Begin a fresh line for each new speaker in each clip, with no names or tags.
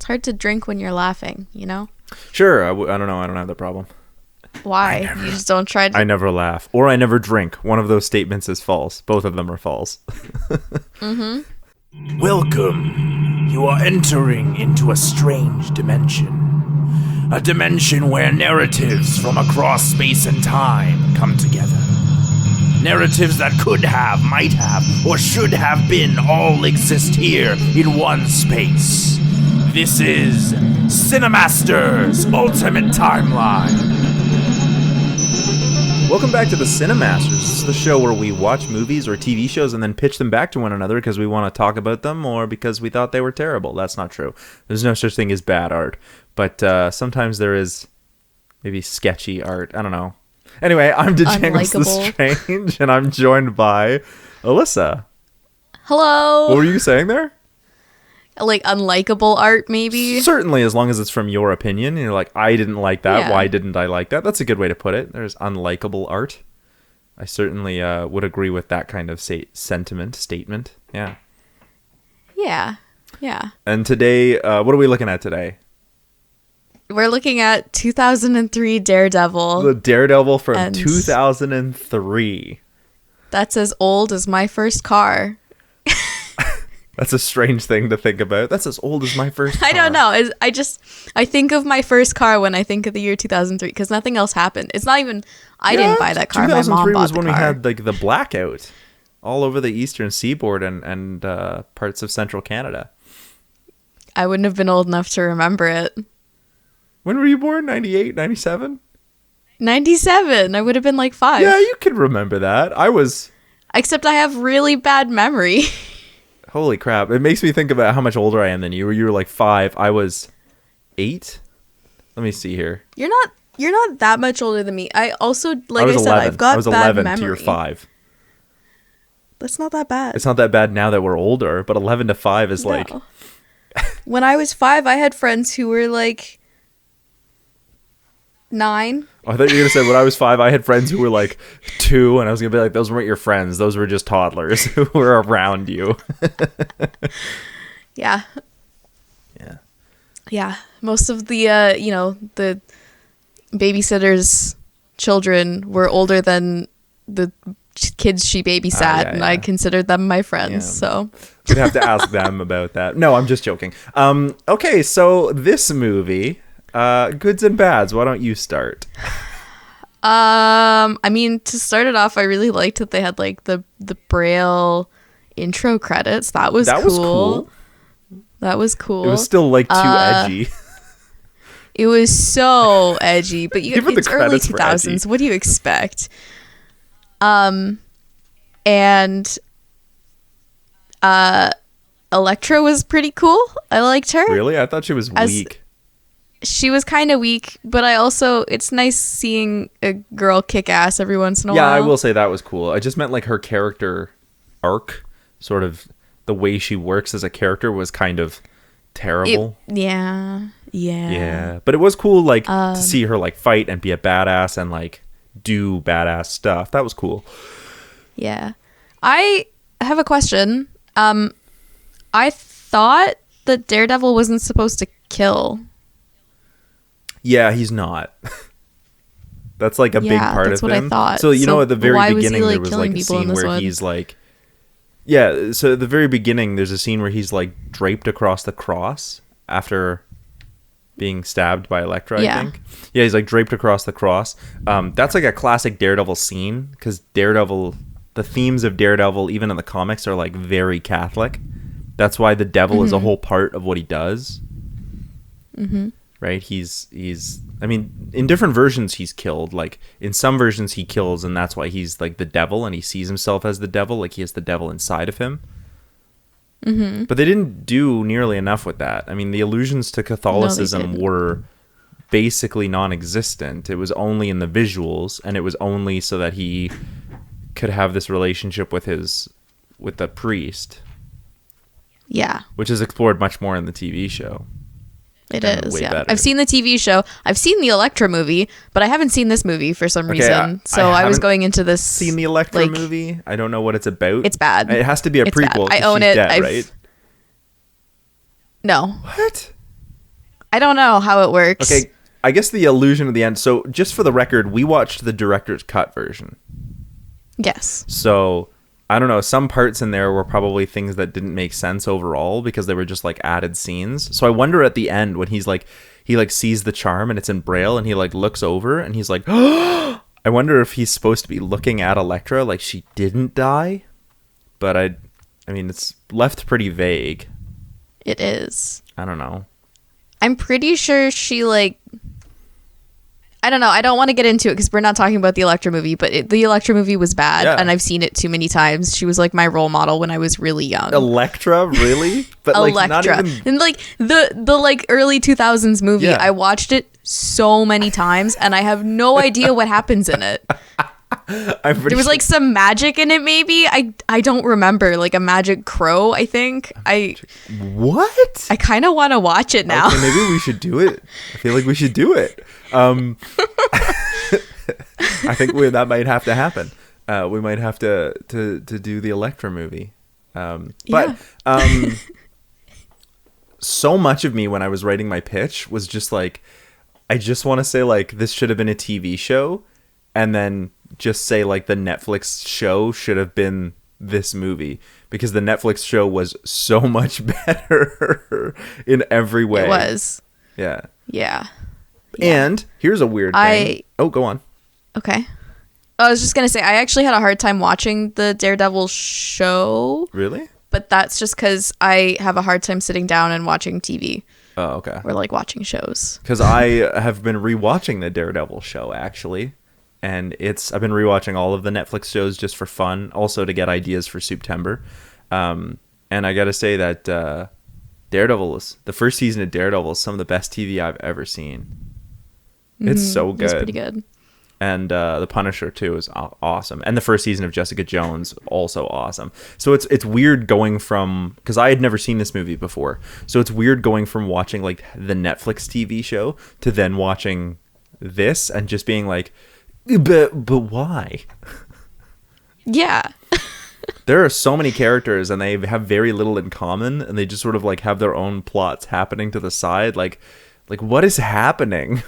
hard to drink when you're laughing, you know?
Sure, I don't know. I don't have that problem.
Why? You just don't try to...
I never laugh. Or I never drink. One of those statements is false. Both of them are false.
Mm-hmm.
Welcome. You are entering into a strange dimension. A dimension where narratives from across space and time come together. Narratives that could have, might have, or should have been all exist here in one space. This is Cinemasters Ultimate Timeline.
Welcome back to the Cinemasters. This is the show where we watch movies or TV shows and then pitch them back to one another because we want to talk about them or because we thought they were terrible. That's not true. There's no such thing as bad art. But sometimes there is maybe sketchy art. I don't know. Anyway, I'm Janglez the Strange, and I'm joined by Alessa.
Hello.
What were you saying there?
Like unlikable art, maybe?
Certainly, as long as it's from your opinion. You're like, I didn't like that. Yeah. Why didn't I like that? That's a good way to put it. There's unlikable art. I certainly would agree with that kind of statement. Yeah.
Yeah. Yeah.
And today, what are we looking at today?
We're looking at 2003 DareDevil.
The DareDevil from 2003. That's
as old as my first car.
That's a strange thing to think about. That's as old as my first car.
I don't know. I think of my first car when I think of the year 2003 because nothing else happened. It's not even... I didn't buy that car. My mom bought the car. 2003 was when we had like the blackout all over the eastern seaboard and parts of central Canada. I wouldn't have been old enough to remember it.
When were you born? 98, 97?
97. I would have been like 5.
Yeah, you could remember that. I was...
Except I have really bad memory.
Holy crap. It makes me think about how much older I am than you. You were like 5. I was 8. Let me see here.
You're not that much older than me. I also, like I said,
11.
I've got
I was
bad
11
memory.
to your 5.
That's not that bad.
It's not that bad now that we're older, but 11 to 5 is like...
When I was 5, I had friends who were like 9.
I thought you were going to say when I was 5, I had friends who were like 2, and I was going to be like, those weren't your friends. Those were just toddlers who were around you.
Yeah.
Yeah.
Yeah. Most of the, the babysitters' children were older than the kids she babysat, and I considered them my friends, so...
We'd have to ask them about that. No, I'm just joking. Okay, so this movie... goods and bads. Why don't you start?
I mean, to start it off, I really liked that they had like the Braille intro credits. That was cool. That was cool.
It was still like too edgy.
It was so edgy, but it's early 2000s. What do you expect? And Electra was pretty cool. I liked her.
Really? I thought she was weak.
She was kind of weak, but it's nice seeing a girl kick ass every once in a while.
Yeah, I will say that was cool. I just meant like her character arc, sort of the way she works as a character was kind of terrible.
Yeah.
But it was cool like to see her like fight and be a badass and like do badass stuff. That was cool.
Yeah. I have a question. I thought that Daredevil wasn't supposed to kill.
Yeah, he's not. That's like a big part of him.
That's what I thought.
So, know, at the very beginning,
was he,
there was like a scene where he's like... Yeah, so at the very beginning, there's a scene where he's like draped across the cross after being stabbed by Elektra, I think. Yeah, he's like draped across the cross. That's like a classic Daredevil scene because Daredevil... The themes of Daredevil, even in the comics, are like very Catholic. That's why the devil is a whole part of what he does.
Mm-hmm.
Right? He's I mean, in different versions he's killed. Like in some versions he kills and that's why he's like the devil and he sees himself as the devil, like he has the devil inside of him.
Mm-hmm.
But they didn't do nearly enough with that. I mean, the allusions to Catholicism were basically non-existent. It was only in the visuals, and it was only so that he could have this relationship with the priest.
Yeah.
Which is explored much more in the TV show.
It is, yeah. Better. I've seen the TV show. I've seen the Elektra movie, but I haven't seen this movie for some reason. So I was going into this...
Seen the Elektra movie? I don't know what it's about.
It's bad.
It has to be a prequel.
I own it.
Dead, right?
No.
What?
I don't know how it works.
Okay, I guess the illusion of the end. So just for the record, we watched the director's cut version.
Yes.
So I don't know. Some parts in there were probably things that didn't make sense overall because they were just like added scenes. So I wonder at the end when he sees the charm and it's in Braille and he like looks over and he's like, I wonder if he's supposed to be looking at Elektra like she didn't die. But I mean, it's left pretty vague.
It is.
I don't know.
I'm pretty sure she like... I don't know. I don't want to get into it because we're not talking about the Elektra movie, but the Elektra movie was bad, and I've seen it too many times. She was like my role model when I was really young.
Elektra, really? But like
Elektra,
not even...
and like the like early 2000s movie. Yeah. I watched it so many times, and I have no idea what happens in it. There was like some magic in it, maybe. I don't remember, like a magic crow. I think
What?
I kind of want to watch it now.
Okay, maybe we should do it. I feel like we should do it. I think that might have to happen. We might have to do the Elektra movie. So much of me when I was writing my pitch was just like, I just want to say like this should have been a TV show, and then just say like the Netflix show should have been this movie, because the Netflix show was so much better in every way.
It was.
Yeah.
Yeah.
And here's a weird thing. Oh, go on.
Okay. I was just going to say, I actually had a hard time watching the DareDevil show.
Really?
But that's just because I have a hard time sitting down and watching TV.
Oh, okay.
Or like watching shows.
Because I have been rewatching the DareDevil show, actually. And I've been rewatching all of the Netflix shows just for fun, also to get ideas for Suptember. And I got to say that the first season of Daredevil is some of the best TV I've ever seen. It's so good.
It's pretty good.
And The Punisher too is awesome. And the first season of Jessica Jones, also awesome. So it's weird going from, because I had never seen this movie before, so it's weird going from watching like the Netflix TV show to then watching this and just being like, but why?
Yeah.
There are so many characters and they have very little in common, and they just sort of like have their own plots happening to the side. Like what is happening?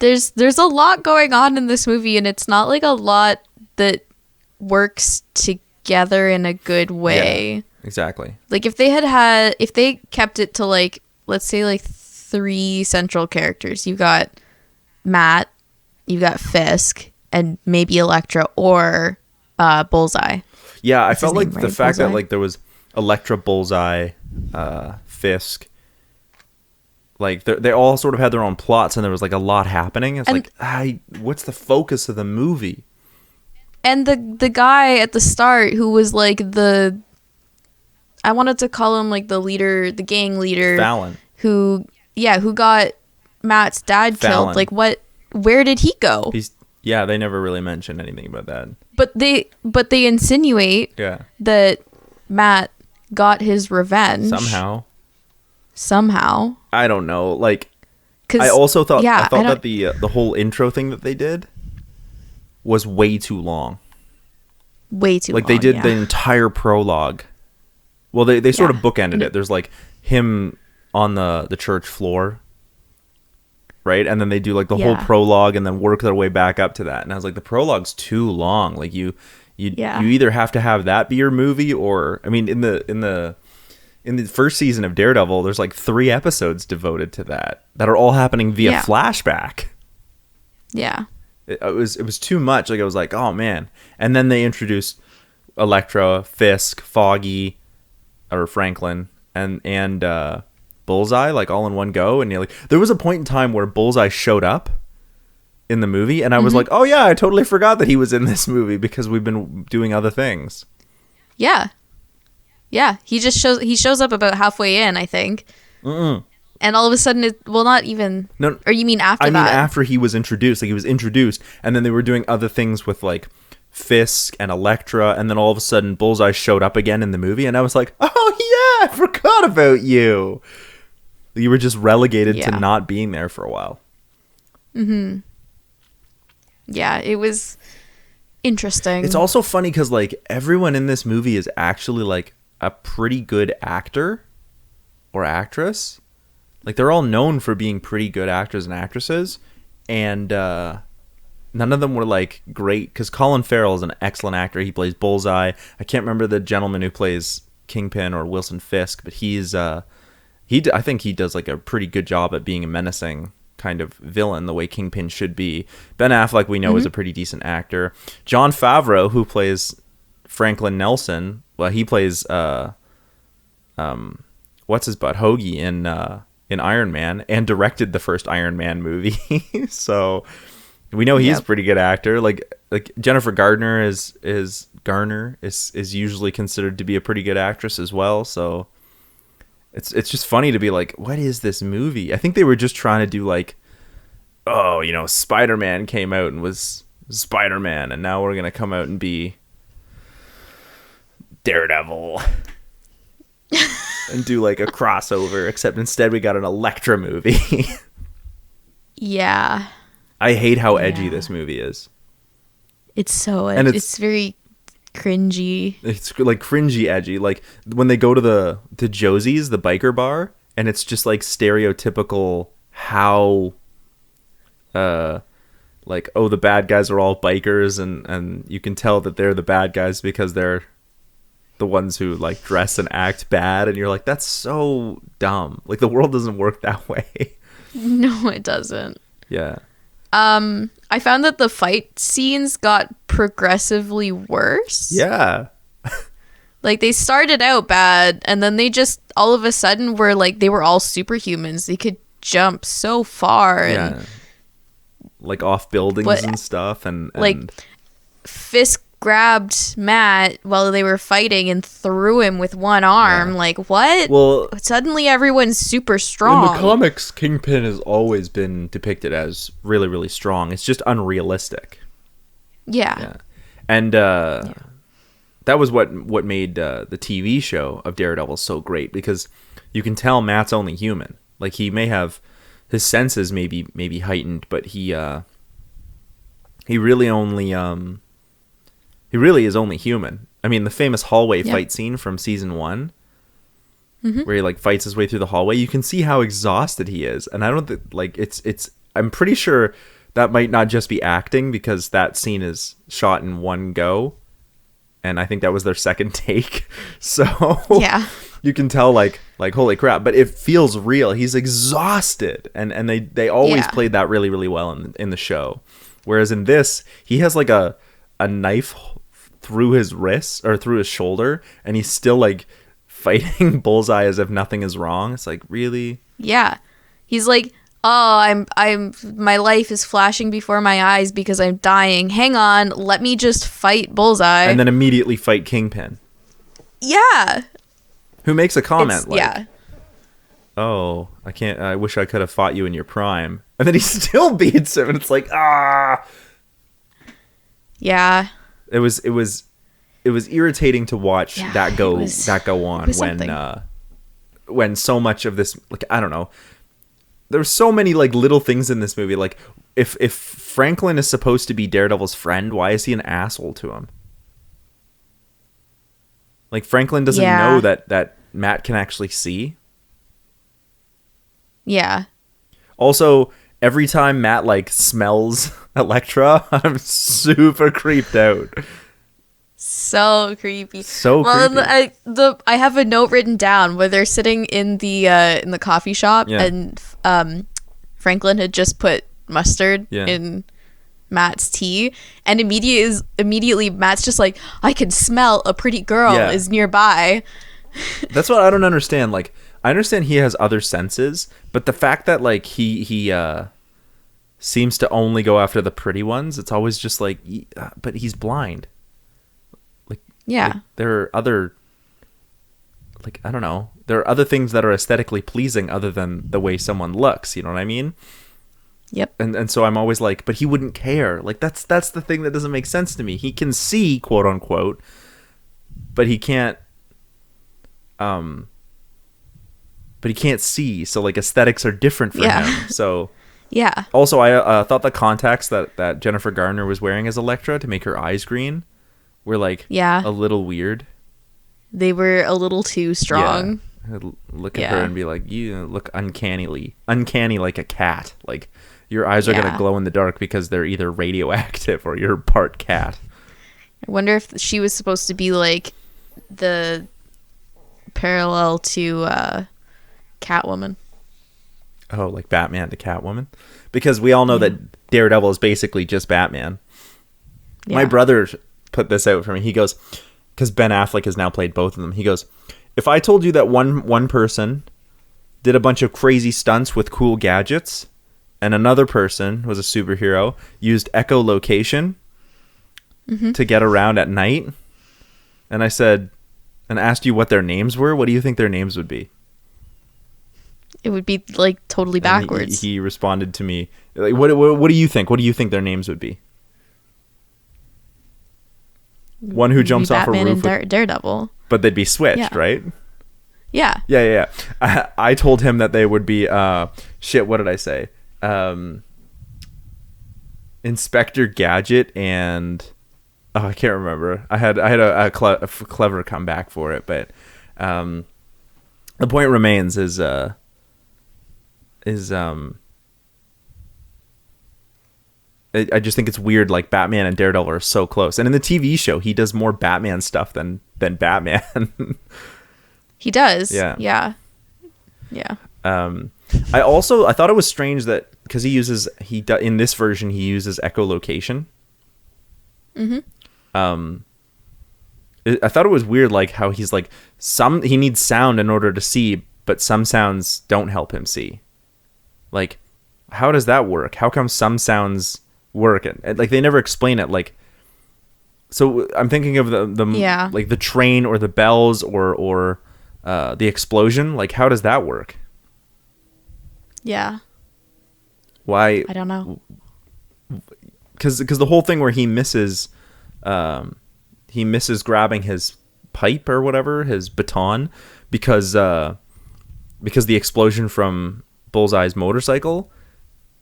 There's a lot going on in this movie, and it's not like a lot that works together in a good way.
Yeah, exactly.
Like if they kept it to like, let's say like 3 central characters. You got Matt, you got Fisk, and maybe Elektra or Bullseye.
Yeah, I felt like the fact that like there was Elektra, Bullseye, Fisk, like they all sort of had their own plots, and there was like a lot happening. It's like, what's the focus of the movie?
And the guy at the start who was like I wanted to call him like the leader, the gang leader,
Fallon,
who got Matt's dad killed. Like where did he go?
They never really mentioned anything about that.
But they insinuate that Matt got his revenge somehow.
I don't know. Like, I also thought that the whole intro thing that they did was way too long.
Way too long.
Like they did the entire prologue. Well, they sort of bookended it. There's like him on the church floor, right? And then they do like the whole prologue and then work their way back up to that. And I was like, the prologue's too long. Like you either have to have that be your movie, or I mean, in the first season of Daredevil, there's like 3 episodes devoted to that are all happening via flashback.
Yeah.
It was too much. Like I was like, oh man. And then they introduced Elektra, Fisk, Foggy, or Franklin, and Bullseye, like all in one go. And like there was a point in time where Bullseye showed up in the movie, and I was like, oh yeah, I totally forgot that he was in this movie because we've been doing other things.
Yeah. Yeah, he shows up about halfway in, I think. And all of a sudden, not even. No, or you mean after that? I mean
after he was introduced. Like he was introduced, and then they were doing other things with like Fisk and Elektra, and then all of a sudden Bullseye showed up again in the movie, and I was like, oh yeah, I forgot about you. You were just relegated to not being there for a while.
Yeah, it was interesting.
It's also funny because like everyone in this movie is actually like a pretty good actor or actress. Like, they're all known for being pretty good actors and actresses, and none of them were like great, because Colin Farrell is an excellent actor. He plays Bullseye. I can't remember the gentleman who plays Kingpin or Wilson Fisk, but I think he does like a pretty good job at being a menacing kind of villain, the way Kingpin should be. Ben Affleck, we know, is a pretty decent actor. Jon Favreau, who plays Franklin Nelson, well, he plays what's his butt, Hoagie in Iron Man, and directed the first Iron Man movie. So we know he's a pretty good actor. Like Jennifer Garner is usually considered to be a pretty good actress as well. So it's just funny to be like, what is this movie? I think they were just trying to do like, oh, you know, Spider-Man came out and was Spider-Man, and now we're gonna come out and be Daredevil. And do like a crossover, except instead we got an Elektra movie.
Yeah.
I hate how edgy this movie is.
It's so edgy. And it's very cringy.
It's like cringy edgy. Like when they go to Josie's, the biker bar, and it's just like stereotypical how like, oh, the bad guys are all bikers, and you can tell that they're the bad guys because they're the ones who like dress and act bad, and you're like, that's so dumb. Like, the world doesn't work that way.
No, it doesn't.
Yeah.
I found that the fight scenes got progressively worse.
Yeah.
Like, they started out bad, and then they just all of a sudden were like, they were all superhumans. They could jump so far. And,
like off buildings and stuff, and
like Fisk grabbed Matt while they were fighting and threw him with one arm. Yeah. Like, what? Well, suddenly everyone's super strong.
In the comics, Kingpin has always been depicted as really, really strong. It's just unrealistic.
Yeah.
And that was what made the TV show of Daredevil so great, because you can tell Matt's only human. Like, he may have his senses maybe heightened, but he really is only human. I mean, the famous hallway fight scene from season 1, where he like fights his way through the hallway, you can see how exhausted he is. And I don't think, like, I'm pretty sure that might not just be acting, because that scene is shot in one go, and I think that was their second take. So
yeah,
you can tell like holy crap, but it feels real. He's exhausted, and they always played that really, really well in the show. Whereas in this, he has like a knife through his wrist or through his shoulder, and he's still like fighting Bullseye as if nothing is wrong. It's like, really?
Yeah. He's like, oh, my life is flashing before my eyes because I'm dying. Hang on, let me just fight Bullseye.
And then immediately fight Kingpin.
Yeah.
Who makes a comment oh, I wish I could have fought you in your prime. And then he still beats him, and it's like,
Yeah.
It was irritating to watch that go on when so much of this, like, I don't know, there's so many like little things in this movie. Like, if Franklin is supposed to be Daredevil's friend, why is he an asshole to him? Like, Franklin doesn't know that Matt can actually see.
Yeah.
Also, every time Matt like smells Elektra, I'm super creeped out.
So creepy.
So creepy.
I have a note written down where they're sitting in the coffee shop, and Franklin had just put mustard in Matt's tea, and immediately Matt's just like, I can smell a pretty girl is nearby.
That's what I don't understand. Like, I understand he has other senses, but the fact that like he seems to only go after the pretty ones, it's always just like, but he's blind. Like, there are other, like, I don't know, there are other things that are aesthetically pleasing other than the way someone looks, you know what I mean?
Yep.
And so I'm always like, but he wouldn't care. Like, that's the thing that doesn't make sense to me. He can see, quote unquote, but he can't see, so like aesthetics are different for him. So
yeah.
Also, I thought the contacts that Jennifer Garner was wearing as Elektra to make her eyes green were like a little weird.
They were a little too strong.
I'd look at her and be like, you look uncanny like a cat. Like your eyes are gonna glow in the dark because they're either radioactive or you're part cat.
I wonder if she was supposed to be like the parallel to Catwoman.
Oh, like Batman to Catwoman? Because we all know that Daredevil is basically just Batman. Yeah. My brother put this out for me. He goes, because Ben Affleck has now played both of them. He goes, if I told you that one person did a bunch of crazy stunts with cool gadgets and another person was a superhero, used echolocation to get around at night, and I said, and asked you what their names were, what do you think their names would be?
It would be like totally backwards.
He responded to me like, what do you think? What do you think their names would be? One who jumps off
Batman
a roof
and Daredevil,
but they'd be switched, right?
Yeah.
I told him that they would be shit. What did I say? Inspector Gadget and I can't remember. I had a clever comeback for it, but the point remains is I just think it's weird. Like Batman and Daredevil are so close, and in the TV show, he does more Batman stuff than Batman.
He does.
Yeah.
I
thought it was strange that because in this version he uses echolocation. I thought it was weird, like how he's like he needs sound in order to see, but some sounds don't help him see. Like, how does that work? How come some sounds work? And like they never explain it. Like, so I'm thinking of the like the train or the bells or the explosion. Like, how does that work?
Yeah.
Why?
I don't know.
Because the whole thing where he misses grabbing his pipe or whatever, his baton, because the explosion from Bullseye's motorcycle,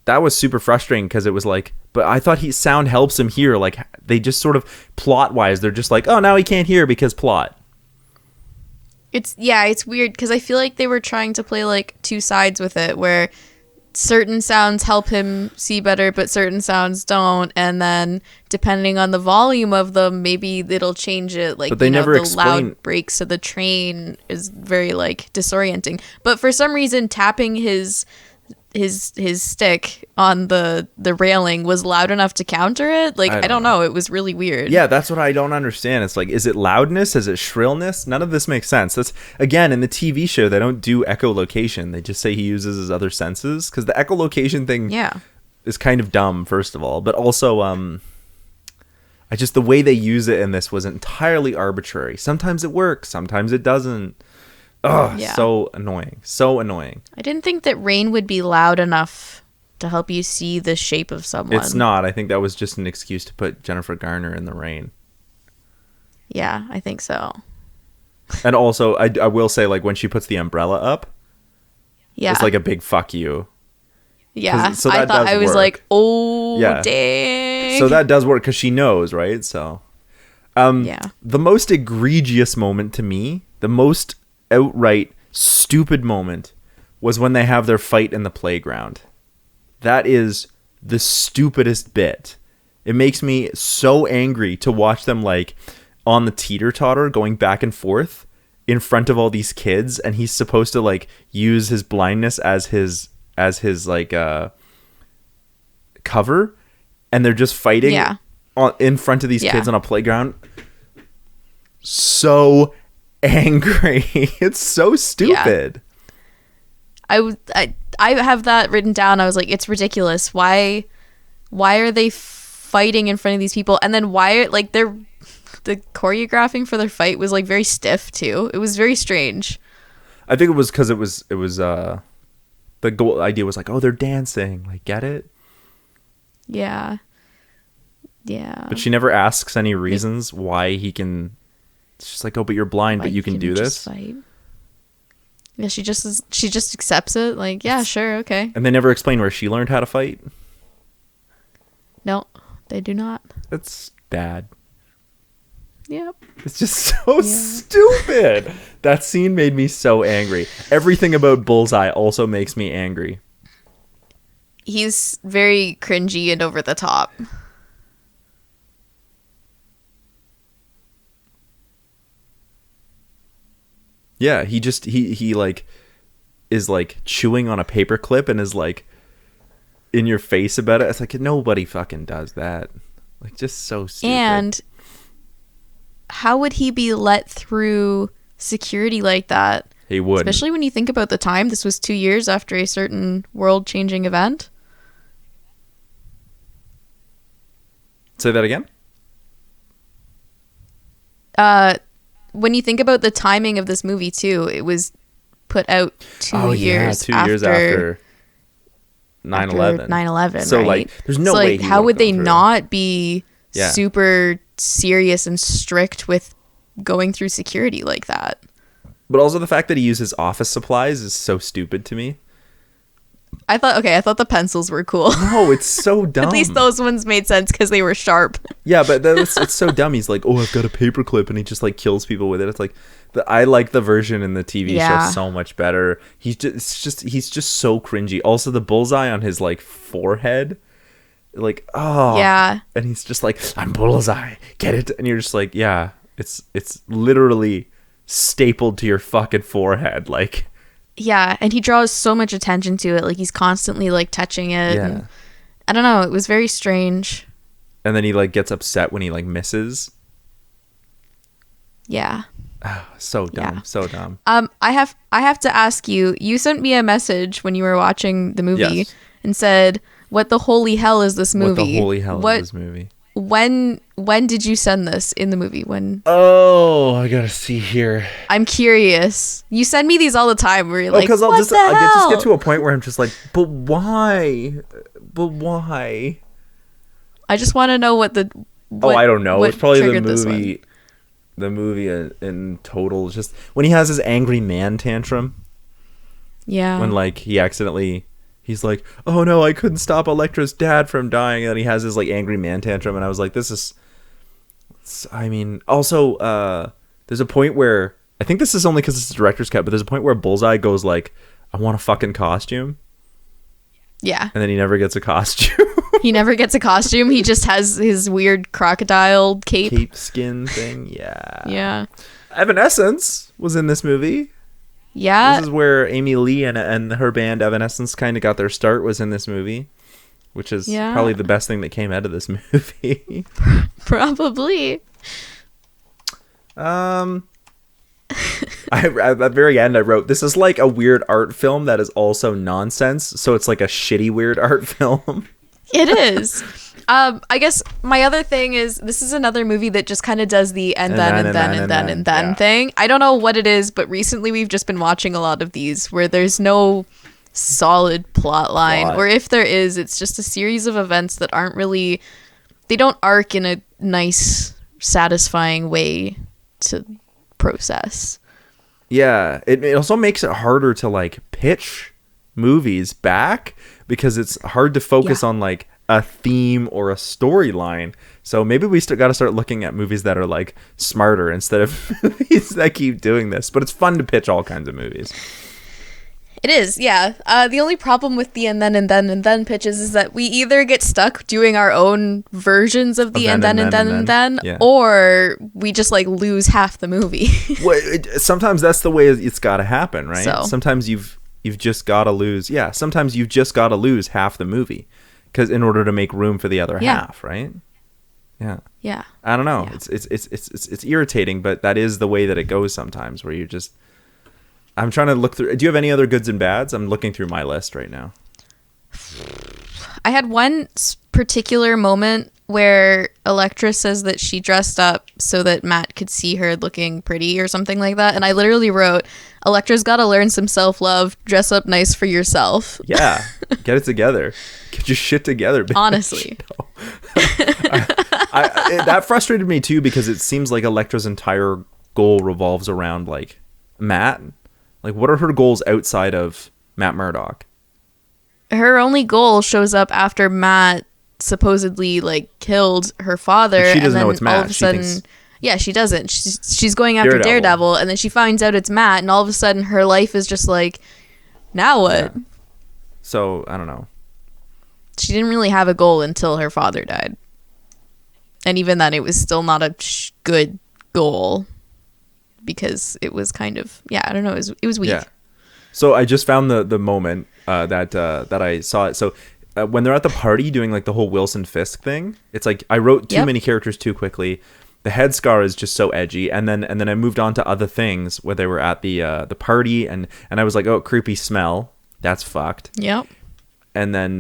that was super frustrating because it was like, but I thought sound helps him hear. Like they just sort of plot wise, they're just like, oh, now he can't hear because plot.
It's weird because I feel like they were trying to play like two sides with it, where certain sounds help him see better, but certain sounds don't, and then depending on the volume of them, maybe it'll change it. Like,
but they never explain.
Loud brakes of the train is very like disorienting. But for some reason, tapping his stick on the railing was loud enough to counter it. Like, I don't know. It was really weird.
Yeah, that's what I don't understand. It's like, is it loudness? Is it shrillness? None of this makes sense. That's, again, in the TV show, they don't do echolocation. They just say he uses his other senses. Because the echolocation thing is kind of dumb, first of all. But also, the way they use it in this was entirely arbitrary. Sometimes it works. Sometimes it doesn't. Oh, so annoying. So annoying.
I didn't think that rain would be loud enough to help you see the shape of someone.
It's not. I think that was just an excuse to put Jennifer Garner in the rain.
Yeah, I think so.
And also, I will say, like, when she puts the umbrella up, it's like a big fuck you.
Yeah, so I thought I was like, oh, dang.
So that does work because she knows, right? So, the most egregious moment to me, the most outright stupid moment, was when they have their fight in the playground. That is the stupidest bit. It makes me so angry to watch them like on the teeter-totter going back and forth in front of all these kids, and he's supposed to like use his blindness as his like cover, and they're just fighting in front of these kids on a playground. So angry. It's so stupid.
I have that written down. I was like, it's ridiculous. Why are they fighting in front of these people? And then why like the choreographing for their fight was like very stiff too. It was very strange.
I think it was because it was the goal idea was like, oh, they're dancing, like, get it?
Yeah.
But she never asks any reasons why he can. It's just like, oh, but you're blind, but you can do this. Fight.
Yeah, she just accepts it. Like, yeah, sure, okay.
And they never explain where she learned how to fight.
No, they do not.
That's bad.
Yep.
It's just so stupid. That scene made me so angry. Everything about Bullseye also makes me angry.
He's very cringy and over the top.
Yeah, he like is like chewing on a paperclip and is like in your face about it. It's like nobody fucking does that. Like, just so stupid.
And how would he be let through security like that?
He would.
Especially when you think about the time. This was 2 years after a certain world-changing event.
Say that again?
When you think about the timing of this movie, too, it was put out 2 years after
9/11.
9/11,
so,
right?
like, there's no way he
how would they
through.
not be super serious and strict with going through security like that?
But also the fact that he uses office supplies is so stupid to me.
I thought the pencils were cool.
No, it's so dumb.
At least those ones made sense because they were sharp.
Yeah, but it's so dumb. He's like, oh, I've got a paperclip, and he just like kills people with it. It's like, I like the version in the TV show so much better. He's just so cringy. Also, the bullseye on his like forehead, like, oh
yeah,
and he's just like, I'm Bullseye, get it? And you're just like, yeah, it's literally stapled to your fucking forehead, like.
Yeah, and he draws so much attention to it. Like, he's constantly, like, touching it.
Yeah.
And, I don't know. It was very strange.
And then he, like, gets upset when he, like, misses.
Yeah.
Oh, so dumb. Yeah. So dumb.
I have to ask you, you sent me a message when you were watching the movie and said, what the holy hell is this movie?
What the holy hell is this movie?
When did you send this in the movie? When?
Oh, I gotta see here.
I'm curious. You send me these all the time where you're like,
because
I
just get to a point where I'm just like, but why? But why?
I just want to know what the.
I don't know. It's probably the movie. The movie in total, just when he has his angry man tantrum.
Yeah.
When like he accidentally. He's like, oh no, I couldn't stop Elektra's dad from dying. And then he has his like angry man tantrum. And I was like, also, there's a point where, I think this is only because it's a director's cut, but there's a point where Bullseye goes like, I want a fucking costume.
Yeah.
And then he never gets a costume.
He never gets a costume. He just has his weird crocodile cape
skin thing. Yeah.
Yeah.
Evanescence was in this movie.
Yeah.
This is where Amy Lee and her band Evanescence kind of got their start, was in this movie, which is probably the best thing that came out of this movie.
Probably.
At the very end I wrote, this is like a weird art film that is also nonsense, so it's like a shitty weird art film.
It is. I guess my other thing is, this is another movie that just kind of does the and then thing. I don't know what it is, but recently we've just been watching a lot of these where there's no solid plot line, or if there is, it's just a series of events that aren't really, they don't arc in a nice, satisfying way to process.
Yeah, it also makes it harder to like pitch movies back, because it's hard to focus on like a theme or a storyline. So maybe we still got to start looking at movies that are like smarter instead of movies that keep doing this. But it's fun to pitch all kinds of movies.
It is, yeah. The only problem with the and then pitches is that we either get stuck doing our own versions of the and then, or we just like lose half the movie.
Well, sometimes that's the way it's got to happen, right? So. Sometimes you've just got to lose. Yeah, sometimes you've just got to lose half the movie, because in order to make room for the other half, right? Yeah.
Yeah.
I don't know.
Yeah.
It's irritating, but that is the way that it goes sometimes, where you're just. I'm trying to look through. Do you have any other goods and bads? I'm looking through my list right now.
I had one particular moment where Elektra says that she dressed up so that Matt could see her looking pretty or something like that. And I literally wrote, Elektra's got to learn some self-love. Dress up nice for yourself.
Yeah. Get it together. Get your shit together, bitch.
Honestly.
That frustrated me too, because it seems like Elektra's entire goal revolves around like Matt. Like, what are her goals outside of Matt Murdock?
Her only goal shows up after Matt supposedly like killed her father.
But she doesn't
and then
know it's Matt.
All of a sudden, Yeah, she doesn't. She's going after Daredevil, and then she finds out it's Matt, and all of a sudden her life is just like, now what?
Yeah. So, I don't know.
She didn't really have a goal until her father died. And even then, it was still not a good goal. Because it was kind of, I don't know, it was weak.
Yeah. So I just found the moment that I saw it. So when they're at the party doing like the whole Wilson Fisk thing, it's like I wrote too many characters too quickly. The head scar is just so edgy, and then I moved on to other things where they were at the party, and I was like, oh, creepy smell, that's fucked.
Yep.
And then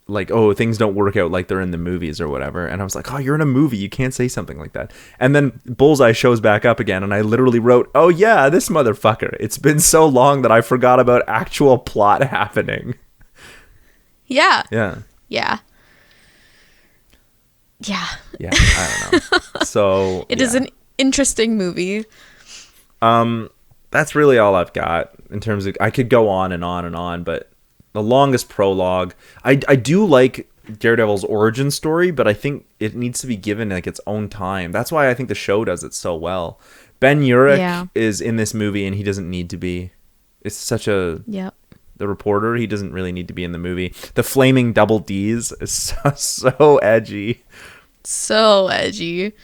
like, oh, things don't work out like they're in the movies or whatever. And I was like, oh, you're in a movie, you can't say something like that. And then Bullseye shows back up again, and I literally wrote, oh yeah, this motherfucker, it's been so long that I forgot about actual plot happening.
Yeah.
Yeah, I don't know. So
it is an interesting movie.
That's really all I've got in terms of, I could go on and on and on, but the longest prologue, I do like Daredevil's origin story, but I think it needs to be given like its own time. That's why I think the show does it so well. Ben Urich is in this movie, and he doesn't need to be. It's such a the reporter, he doesn't really need to be in the movie. The flaming double D's is so edgy.
So edgy.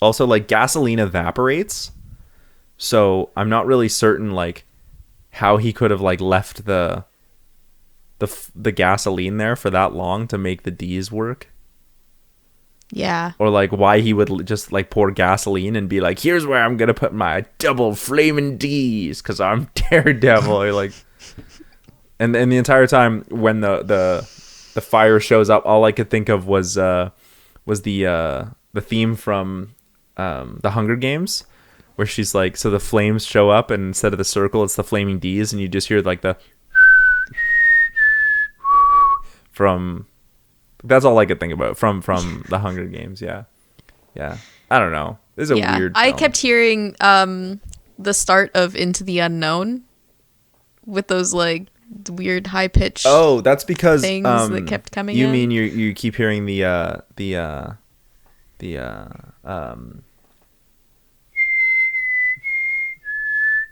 Also, like, gasoline evaporates, so I'm not really certain like how he could have like left the gasoline there for that long to make the D's work.
Yeah.
Or like why he would just like pour gasoline and be like, here's where I'm gonna put my double flaming D's because I'm Daredevil. Or like, and the entire time when the fire shows up, all I could think of was the theme from the Hunger Games, where she's like, so the flames show up, and instead of the circle, it's the flaming D's, and you just hear like the from. That's all I could think about from the Hunger Games. Yeah. I don't know. This is a weird film.
I kept hearing the start of Into the Unknown with those like weird high pitched.
Oh, that's because
things that kept coming.
You
in.
mean you keep hearing the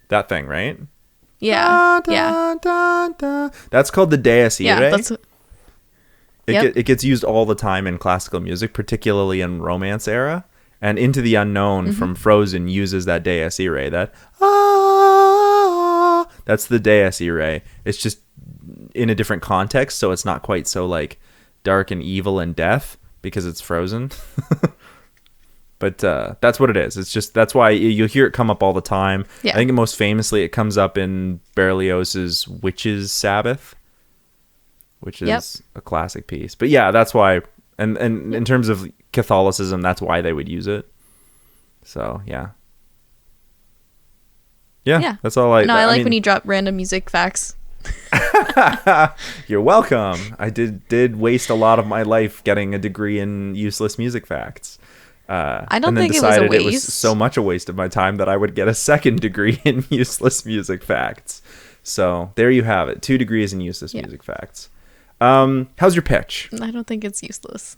that thing, right?
Yeah.
That's called the Deus Irae.
Yeah, that's.
It gets used all the time in classical music, particularly in Romance era. And Into the Unknown from Frozen uses that Deus Irae. That's the Deus Irae. It's just in a different context, so it's not quite so like dark and evil and death because it's Frozen. But that's what it is. It's just, that's why you'll hear it come up all the time. Yeah. I think most famously it comes up in Berlioz's Witches' Sabbath, which is a classic piece. But yeah, that's why, and in terms of Catholicism, that's why they would use it. So yeah, that's all I.
No, I like when you drop random music facts.
You're welcome. I did waste a lot of my life getting a degree in useless music facts.
I don't think it was a waste.
It was so much a waste of my time that I would get a second degree in useless music facts. So there you have it. 2 degrees in useless music facts. How's your pitch?
I don't think it's useless.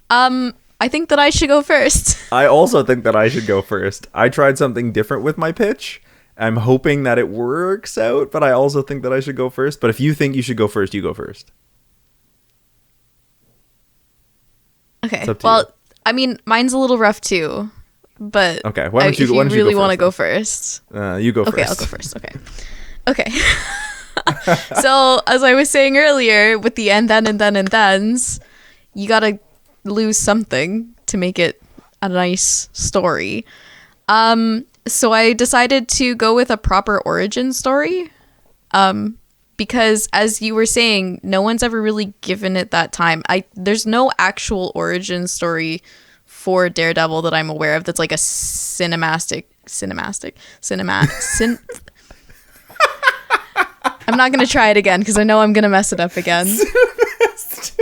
I think that I should go first.
I also think that I should go first. I tried something different with my pitch. I'm hoping that it works out, but I also think that I should go first. But if you think you should go first, you go first.
Okay. Well, I mean, mine's a little rough too, but
okay. Why don't you
really want to go first?
You go first.
Okay, I'll go first. Okay. So, as I was saying earlier, with the and thens, you gotta lose something to make it a nice story. So I decided to go with a proper origin story. Because as you were saying, no one's ever really given it that time. There's no actual origin story for Daredevil that I'm aware of that's like a cinematic. I'm not going to try it again because I know I'm going to mess it up again.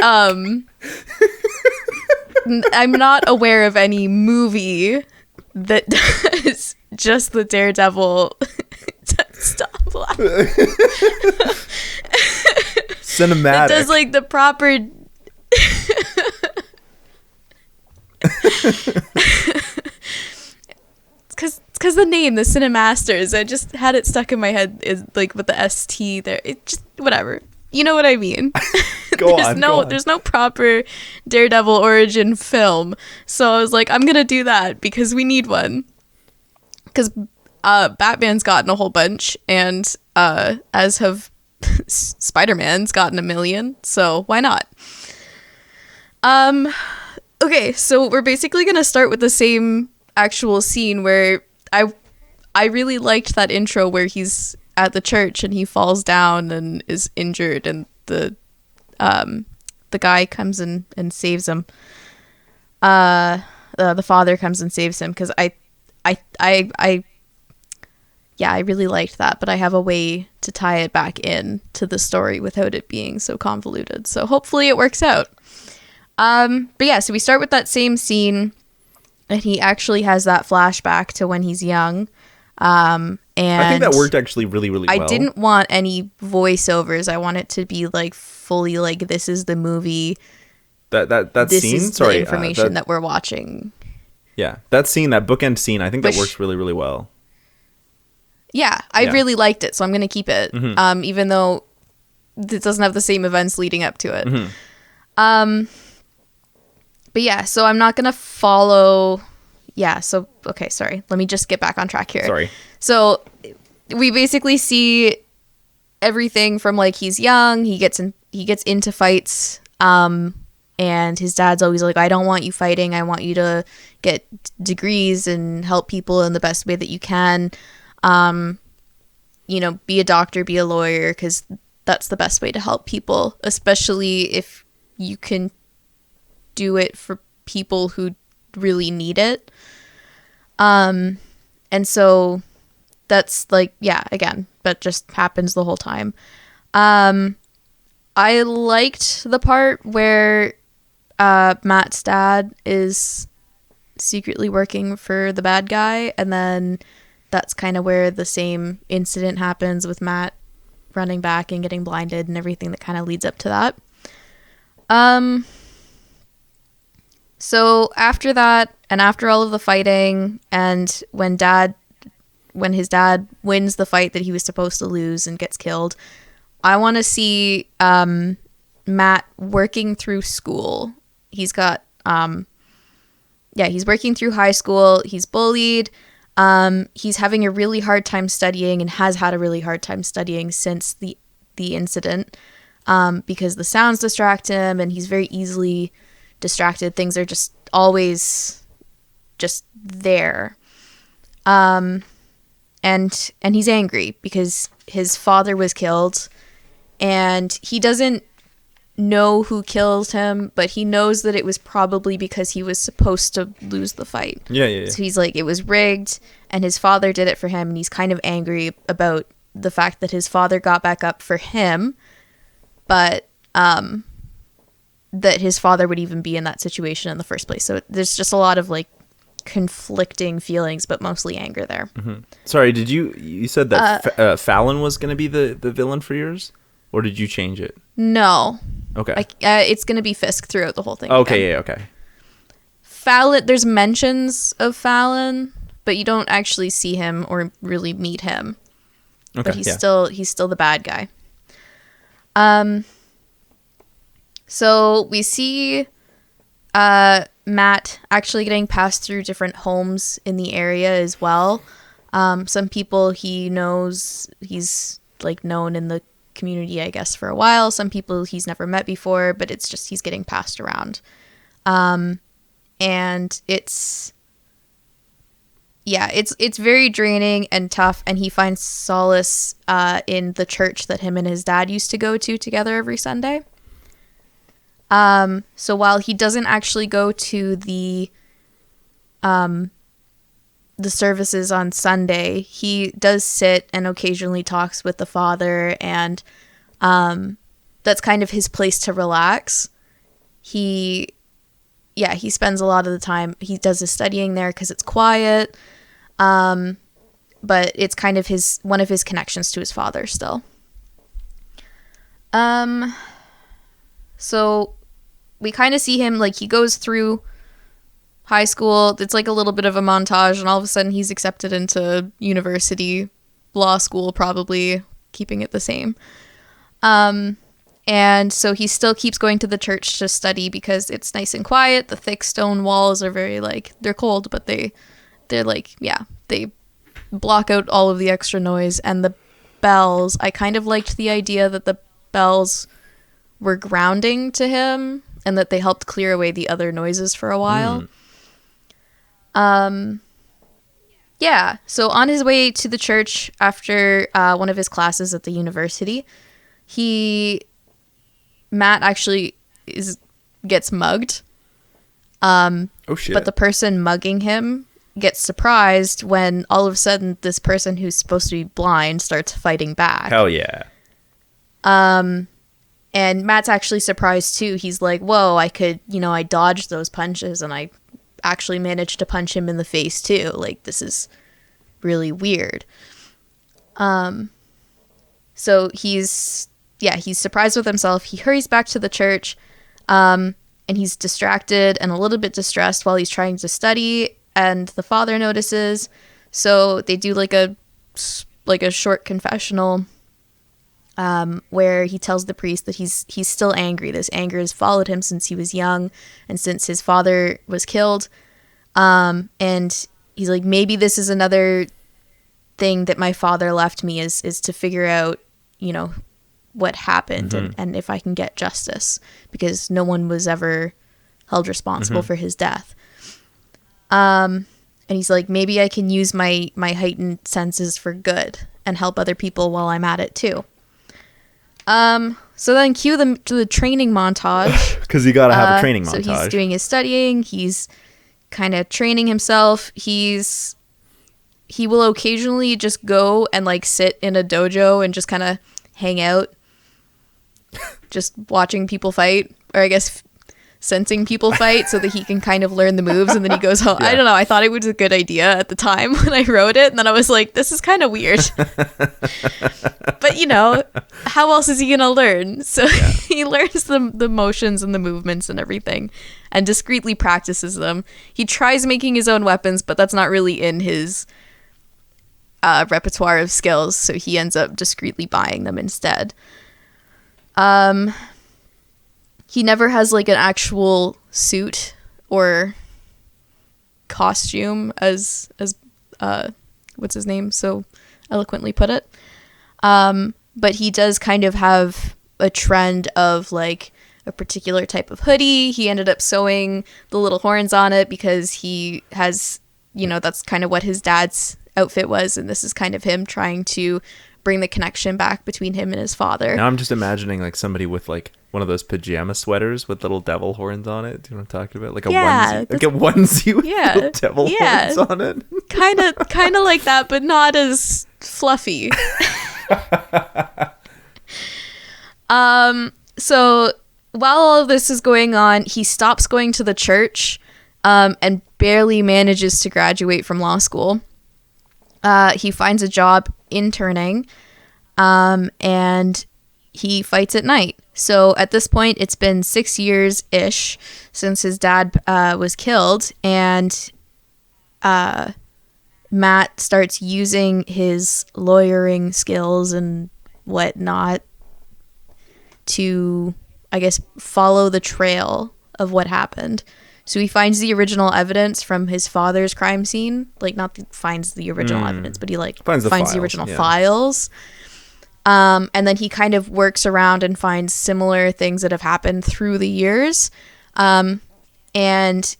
I'm not aware of any movie that does just the Daredevil. Stop laughing.
Cinematic.
It does like the proper Because the name, the Cinemasters, I just had it stuck in my head is like with the ST there. It just whatever. You know what I mean?
Go on.
There's no proper Daredevil origin film, so I was like, I'm gonna do that because we need one. Because Batman's gotten a whole bunch, and as have Spider-Man's gotten a million, so why not? Okay, so we're basically gonna start with the same actual scene where I really liked that intro where he's at the church and he falls down and is injured, and the guy comes in and saves him. The father comes and saves him, because I really liked that, but I have a way to tie it back in to the story without it being so convoluted. So hopefully it works out. But yeah, so we start with that same scene, and he actually has that flashback to when he's young. And
I think that worked actually really, really well.
I didn't want any voiceovers. I want it to be like fully like, this is the movie.
That
this
scene?
is the information that we're watching.
Yeah, that scene, that bookend scene, I think that works really, really well.
Yeah, I really liked it, so I'm going to keep it, even though it doesn't have the same events leading up to it.
Mm-hmm.
But yeah, so I'm not going to follow... Yeah, so, okay, sorry. Let me just get back on track here.
Sorry.
So we basically see everything from, like, he's young, he gets into fights, and his dad's always like, I don't want you fighting, I want you to get degrees and help people in the best way that you can. You know, be a doctor, be a lawyer, because that's the best way to help people, especially if you can do it for people who really need it. And so that's like, yeah, again, that just happens the whole time. I liked the part where Matt's dad is secretly working for the bad guy, and then that's kind of where the same incident happens with Matt running back and getting blinded and everything that kind of leads up to that. So after that, and after all of the fighting, and when his dad wins the fight that he was supposed to lose and gets killed, I want to see Matt working through school. He's got he's working through high school. He's bullied. He's having a really hard time studying, and has had a really hard time studying since the incident, because the sounds distract him, and he's very easily distracted. Things are just always just there. And he's angry because his father was killed, and he doesn't know who killed him, but he knows that it was probably because he was supposed to lose the fight.
Yeah.
So he's like, it was rigged, and his father did it for him, and he's kind of angry about the fact that his father got back up for him, but that his father would even be in that situation in the first place. So there's just a lot of like conflicting feelings, but mostly anger there.
Mm-hmm. Sorry, did you said that Fallon was going to be the villain for yours, or did you change it?
No.
Okay.
It's going to be Fisk throughout the whole thing.
Okay, yeah, okay.
Fallon, there's mentions of Fallon, but you don't actually see him or really meet him. Okay, but he's still the bad guy. So we see Matt actually getting passed through different homes in the area as well. Some people he knows, he's like known in the community, I guess, for a while. Some people he's never met before, but it's just he's getting passed around. And it's very draining and tough, and he finds solace in the church that him and his dad used to go to together every Sunday. So while he doesn't actually go to the services on Sunday, he does sit and occasionally talks with the father, and that's kind of his place to relax. He spends a lot of the time, he does his studying there because it's quiet, but it's kind of one of his connections to his father still. So we kind of see him, like, he goes through high school. It's like a little bit of a montage, and all of a sudden he's accepted into university, law school, probably keeping it the same. And so he still keeps going to the church to study because it's nice and quiet. The thick stone walls are very like, they're cold, but they're like, yeah, they block out all of the extra noise. And the bells, I kind of liked the idea that the bells were grounding to him and that they helped clear away the other noises for a while. Yeah, so on his way to the church after one of his classes at the university, Matt actually gets mugged.
Oh shit.
But the person mugging him gets surprised when all of a sudden this person who's supposed to be blind starts fighting back.
Hell yeah.
And Matt's actually surprised too. He's like, whoa, I dodged those punches and I actually managed to punch him in the face too. Like, this is really weird. So he's surprised with himself. He hurries back to the church, and he's distracted and a little bit distressed while he's trying to study, and the father notices. So they do like a short confessional, where he tells the priest that he's still angry. This anger has followed him since he was young and since his father was killed. And he's like, maybe this is another thing that my father left me is to figure out, what happened and if I can get justice, because no one was ever held responsible for his death. And he's like, maybe I can use my heightened senses for good and help other people while I'm at it too. So then cue the training montage.
Because you gotta have a training montage.
So he's doing his studying. He's kind of training himself. He will occasionally just go and like sit in a dojo and just kind of hang out, just watching people fight, or I guess sensing people fight so that he can kind of learn the moves, and then he goes home. Yeah. I don't know, I thought it was a good idea at the time when I wrote it, and then I was like, this is kind of weird. But how else is he gonna learn? So yeah. He learns the motions and the movements and everything and discreetly practices them. He tries making his own weapons, but that's not really in his repertoire of skills, so he ends up discreetly buying them instead. He never has like an actual suit or costume, as what's his name so eloquently put it. But he does kind of have a trend of like a particular type of hoodie. He ended up sewing the little horns on it because he has, that's kind of what his dad's outfit was, and this is kind of him trying to bring the connection back between him and his father.
Now I'm just imagining like somebody with like one of those pajama sweaters with little devil horns on it. Do you know what I'm talking about? Like a onesie, like a onesie with little devil horns on it.
kind of like that, but not as fluffy. So while all of this is going on, he stops going to the church, and barely manages to graduate from law school. He finds a job interning, and he fights at night. So at this point, it's been 6 years-ish since his dad was killed, and Matt starts using his lawyering skills and whatnot to, I guess, follow the trail of what happened. So he finds the original evidence from his father's crime scene. Like, not finds the original evidence, but he like finds the original files. And then he kind of works around and finds similar things that have happened through the years. And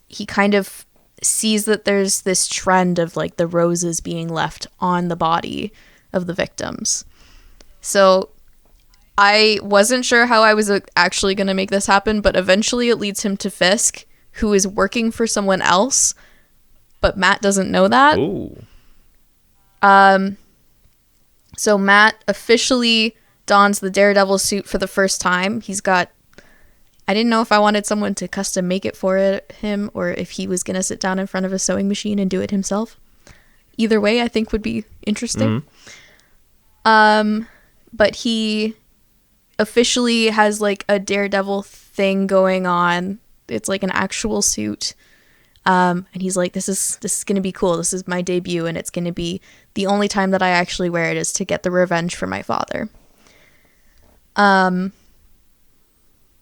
he kind of sees that there's this trend of like the roses being left on the body of the victims. So I wasn't sure how I was actually going to make this happen, but eventually it leads him to Fisk, who is working for someone else, but Matt doesn't know that.
Ooh.
So Matt officially dons the Daredevil suit for the first time. I didn't know if I wanted someone to custom make it for him or if he was going to sit down in front of a sewing machine and do it himself. Either way, I think would be interesting. But he officially has like a Daredevil thing going on. It's like an actual suit. And he's like, this is going to be cool. This is my debut, and it's going to be the only time that I actually wear it is to get the revenge for my father. So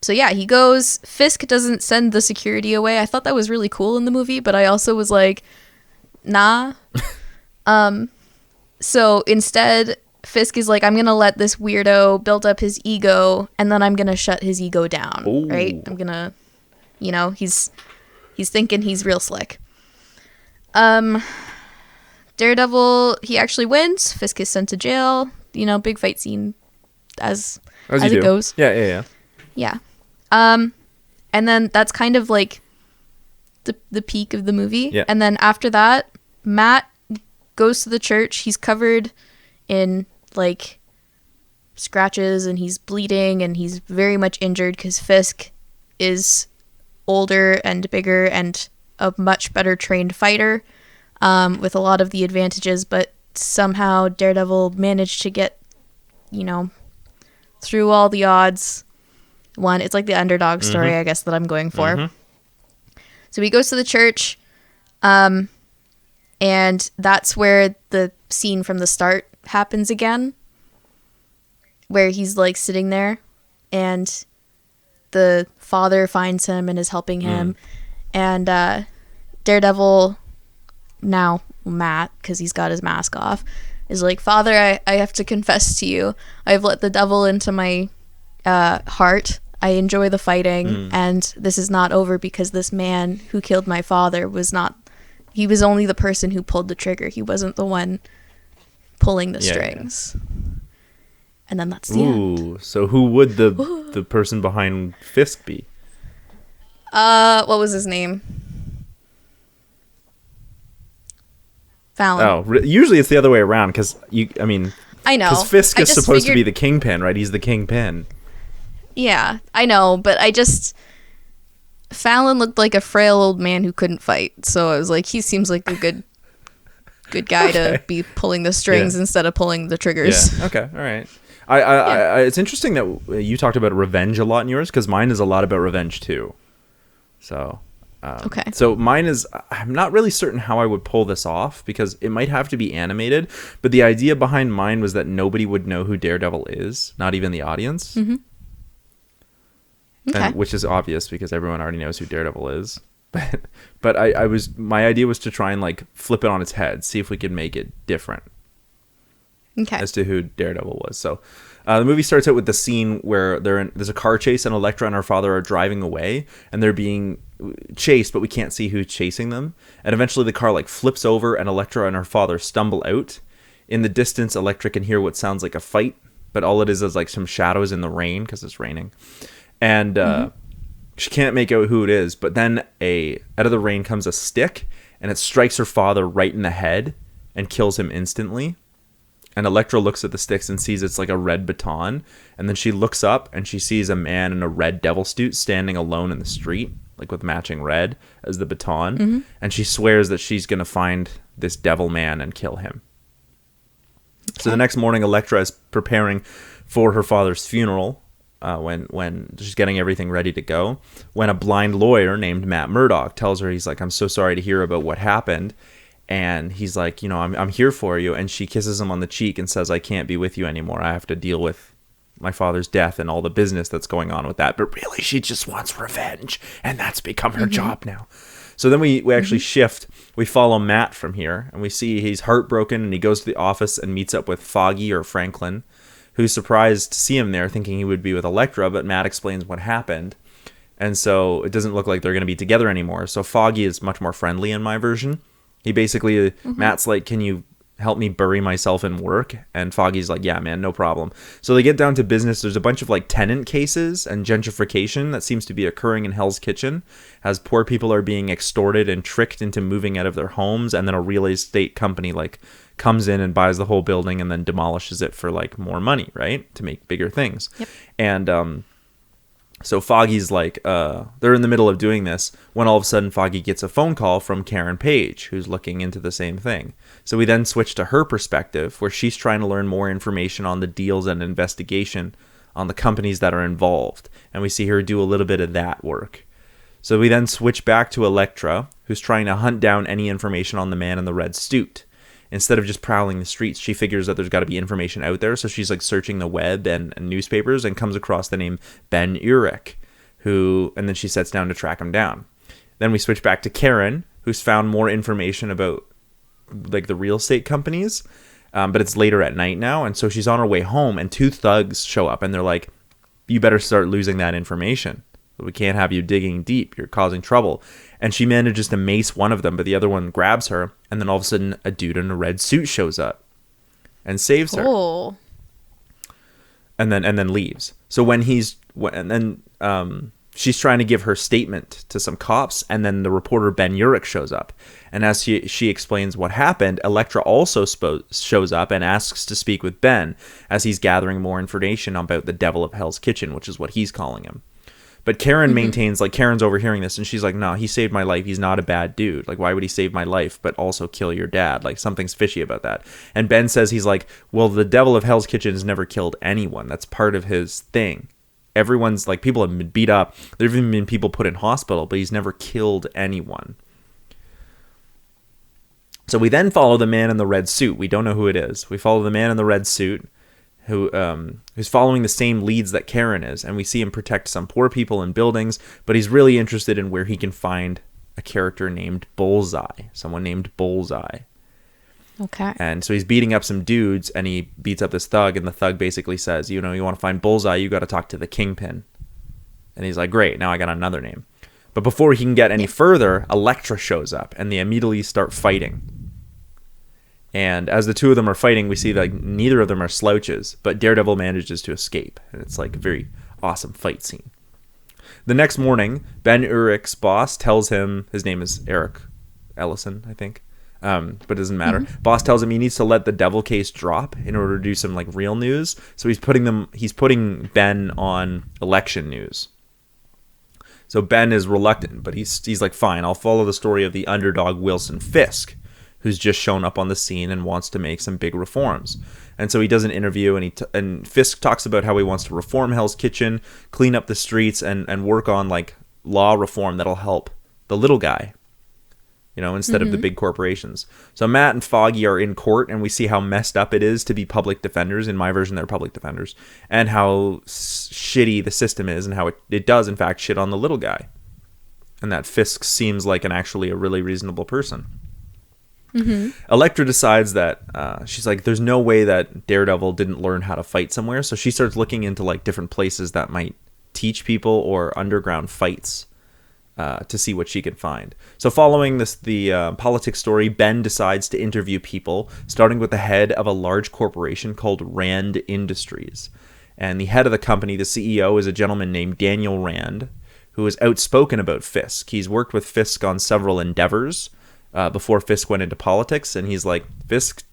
yeah, he goes. Fisk doesn't send the security away. I thought that was really cool in the movie, but I also was like, nah. So instead, Fisk is like, I'm going to let this weirdo build up his ego, and then I'm going to shut his ego down. Ooh. Right? I'm going to, he's thinking he's real slick. Daredevil, he actually wins. Fisk is sent to jail. Big fight scene as it goes.
Yeah.
Yeah. And then that's kind of like the peak of the movie.
Yeah.
And then after that, Matt goes to the church. He's covered in like scratches and he's bleeding and he's very much injured because Fisk is older and bigger and a much better trained fighter with a lot of the advantages, but somehow Daredevil managed to get, through all the odds. It's like the underdog story, I guess, that I'm going for. Mm-hmm. So he goes to the church, and that's where the scene from the start happens again, where he's like sitting there and the father finds him and is helping him. And Daredevil, now Matt, because he's got his mask off, is like, Father, I have to confess to you, I've let the devil into my heart. I enjoy the fighting, and this is not over because this man who killed my father he was only the person who pulled the trigger. He wasn't the one pulling the strings. And then that's the end.
So who would the person behind Fisk be?
What was his name? Fallon.
Oh, usually it's the other way around because I know because Fisk is supposed to be the kingpin, right? He's the kingpin.
Yeah, I know, but Fallon looked like a frail old man who couldn't fight, so I was like, he seems like a good guy to be pulling the strings instead of pulling the triggers.
Yeah. Okay, all right. I it's interesting that you talked about revenge a lot in yours because mine is a lot about revenge too. So.
Okay.
So mine is, I'm not really certain how I would pull this off because it might have to be animated, but the idea behind mine was that nobody would know who Daredevil is, not even the audience. Mm-hmm.
Okay.
Which is obvious because everyone already knows who Daredevil is. But my idea was to try and like flip it on its head, see if we could make it different.
Okay.
As to who Daredevil was. So the movie starts out with the scene where there's a car chase and Elektra and her father are driving away and they're being chased, but we can't see who's chasing them. And eventually the car like flips over and Elektra and her father stumble out. In the distance, Elektra can hear what sounds like a fight, but all it is like some shadows in the rain because it's raining. And she can't make out who it is, but then out of the rain comes a stick and it strikes her father right in the head and kills him instantly. And Elektra looks at the sticks and sees it's like a red baton. And then she looks up and she sees a man in a red devil suit standing alone in the street, like with matching red as the baton. Mm-hmm. And she swears that she's going to find this devil man and kill him. Okay. So the next morning, Elektra is preparing for her father's funeral when she's getting everything ready to go. When a blind lawyer named Matt Murdock tells her, he's like, I'm so sorry to hear about what happened. And he's like, I'm here for you. And she kisses him on the cheek and says, I can't be with you anymore. I have to deal with my father's death and all the business that's going on with that. But really, she just wants revenge. And that's become her job now. So then we actually shift. We follow Matt from here. And we see he's heartbroken. And he goes to the office and meets up with Foggy or Franklin, who's surprised to see him there, thinking he would be with Elektra. But Matt explains what happened. And so it doesn't look like they're going to be together anymore. So Foggy is much more friendly in my version. He basically, Matt's like, can you help me bury myself in work? And Foggy's like, yeah, man, no problem. So they get down to business. There's a bunch of like tenant cases and gentrification that seems to be occurring in Hell's Kitchen as poor people are being extorted and tricked into moving out of their homes. And then a real estate company like comes in and buys the whole building and then demolishes it for like more money, right? To make bigger things. Yep. And, so Foggy's like, they're in the middle of doing this when all of a sudden Foggy gets a phone call from Karen Page, who's looking into the same thing. So we then switch to her perspective, where she's trying to learn more information on the deals and investigation on the companies that are involved. And we see her do a little bit of that work. So we then switch back to Elektra, who's trying to hunt down any information on the man in the red suit. Instead of just prowling the streets, she figures that there's got to be information out there. So she's like searching the web and newspapers and comes across the name Ben Urich, and then she sets down to track him down. Then we switch back to Karen, who's found more information about like the real estate companies. But it's later at night now. And so she's on her way home and 2 thugs show up and they're like, you better start losing that information. We can't have you digging deep. You're causing trouble. And she manages to mace one of them, but the other one grabs her. And then all of a sudden, a dude in a red suit shows up and saves her. And then leaves. So she's trying to give her statement to some cops, and then the reporter Ben Urich shows up. And as she explains what happened, Elektra also shows up and asks to speak with Ben as he's gathering more information about the Devil of Hell's Kitchen, which is what he's calling him. But Karen maintains, like, Karen's overhearing this, and she's like, no, he saved my life. He's not a bad dude. Like, why would he save my life but also kill your dad? Like, something's fishy about that. And Ben says, he's like, well, the Devil of Hell's Kitchen has never killed anyone. That's part of his thing. Everyone's, like, people have been beat up. There have even been people put in hospital, but he's never killed anyone. So we then follow the man in the red suit. We don't know who it is. We follow the man in the red suit who's following the same leads that Karen is, and we see him protect some poor people in buildings, but he's really interested in where he can find a character named Bullseye, someone named Bullseye.
Okay.
And so he's beating up some dudes, and he beats up this thug, and the thug basically says, you want to find Bullseye, you got to talk to the Kingpin. And he's like, great, now I got another name. But before he can get any further, Elektra shows up, and they immediately start fighting. And as the 2 of them are fighting, we see that neither of them are slouches, but Daredevil manages to escape. And it's like a very awesome fight scene. The next morning, Ben Urich's boss tells him, his name is Eric Ellison, I think, but it doesn't matter. Boss tells him he needs to let the Devil case drop in order to do some like real news. So he's putting Ben on election news. So Ben is reluctant, but he's like, fine, I'll follow the story of the underdog Wilson Fisk, who's just shown up on the scene and wants to make some big reforms. And so he does an interview, and Fisk talks about how he wants to reform Hell's Kitchen, clean up the streets, and work on like law reform that'll help the little guy, instead of the big corporations. So Matt and Foggy are in court, and we see how messed up it is to be public defenders. In my version, they're public defenders, and how shitty the system is, and how it does, in fact, shit on the little guy. And that Fisk seems like actually a really reasonable person. Elektra decides that she's like, there's no way that Daredevil didn't learn how to fight somewhere. So she starts looking into like different places that might teach people or underground fights to see what she can find. So following the politics story, Ben decides to interview people, starting with the head of a large corporation called Rand Industries. And the head of the company, the CEO, is a gentleman named Daniel Rand, who is outspoken about Fisk. He's worked with Fisk on several endeavors before Fisk went into politics, and he's like, Fisk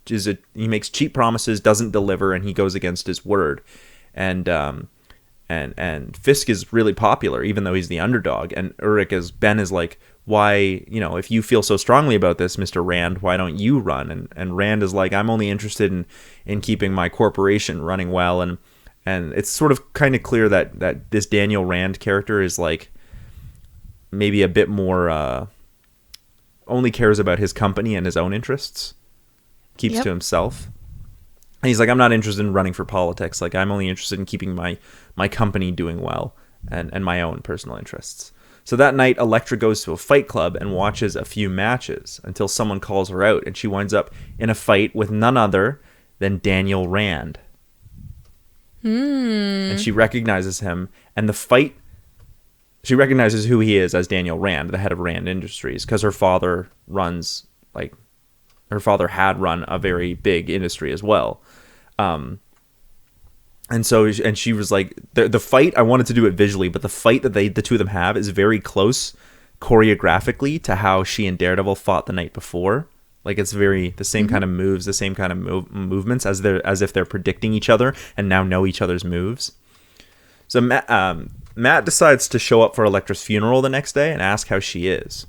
he makes cheap promises, doesn't deliver, and he goes against his word. And Fisk is really popular, even though he's the underdog. And Ben is like, why, if you feel so strongly about this, Mr. Rand, why don't you run? And Rand is like, I'm only interested in keeping my corporation running well. And it's sort of kind of clear that this Daniel Rand character is like maybe a bit more only cares about his company and his own interests, keeps to himself. And he's like, I'm not interested in running for politics. Like, I'm only interested in keeping my company doing well and my own personal interests. So that night, Elektra goes to a fight club and watches a few matches until someone calls her out, and she winds up in a fight with none other than Daniel Rand. And she recognizes him, and she recognizes who he is as Daniel Rand, the head of Rand Industries, because her father had run a very big industry as well. And she was like, the fight, I wanted to do it visually, but the fight that the 2 of them have is very close choreographically to how she and Daredevil fought the night before. Like, it's the same kind of moves, the same kind of movements as if they're predicting each other and now know each other's moves. So Matt decides to show up for Elektra's funeral the next day and ask how she is.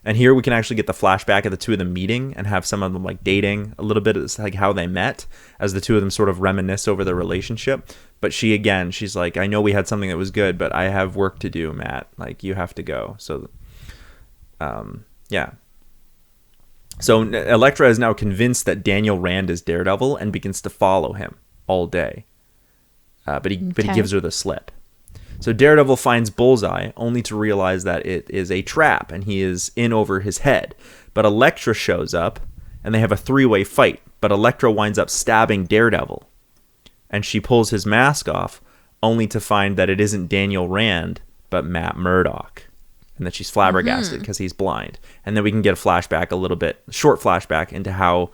And here we can actually get the flashback of the two of them meeting and have some of them like dating a little bit. It's like how they met as the two of them sort of reminisce over their relationship. But she's like, I know we had something that was good, but I have work to do, Matt. Like, you have to go. So, yeah. So Elektra is now convinced that Daniel Rand is Daredevil and begins to follow him all day. But he gives her the slip. So Daredevil finds Bullseye only to realize that it is a trap and he is in over his head. But Elektra shows up and they have a three-way fight. But Elektra winds up stabbing Daredevil. And she pulls his mask off only to find that it isn't Daniel Rand, but Matt Murdock. And that she's flabbergasted because he's blind. And then we can get a flashback, short flashback into how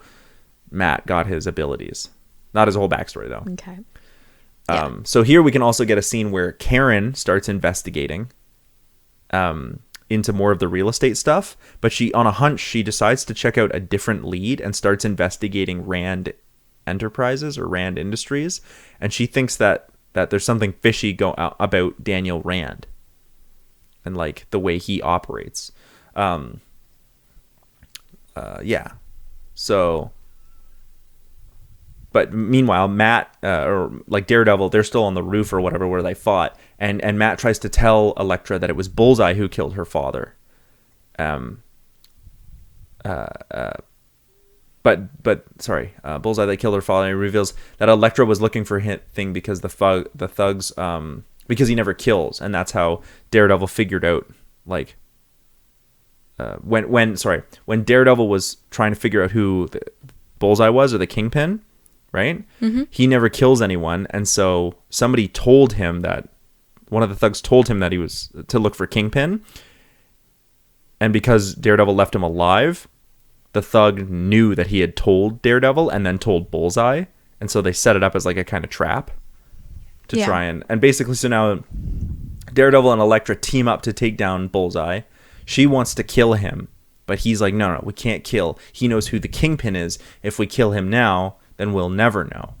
Matt got his abilities. Not his whole backstory, though.
Okay.
So here we can also get a scene where Karen starts investigating into more of the real estate stuff. But on a hunch, she decides to check out a different lead and starts investigating Rand Enterprises or Rand Industries. And she thinks that there's something fishy about Daniel Rand. And like the way he operates. Yeah. So, but meanwhile, Matt, or like Daredevil, they're still on the roof or whatever where they fought. And Matt tries to tell Elektra that it was Bullseye who killed her father. Bullseye that killed her father. And he reveals that Elektra was looking for him because the thugs, because he never kills, and that's how Daredevil figured out, like, when Daredevil was trying to figure out who the Bullseye was, or the Kingpin, right? Mm-hmm. He never kills anyone, and so somebody told him that, one of the thugs told him that he was to look for Kingpin, and because Daredevil left him alive, the thug knew that he had told Daredevil and then told Bullseye, and so they set it up as like a kind of trap. To try and basically, so now Daredevil and Elektra team up to take down Bullseye. She wants to kill him, but he's like, no, we can't kill. He knows who the Kingpin is. If we kill him now, then we'll never know.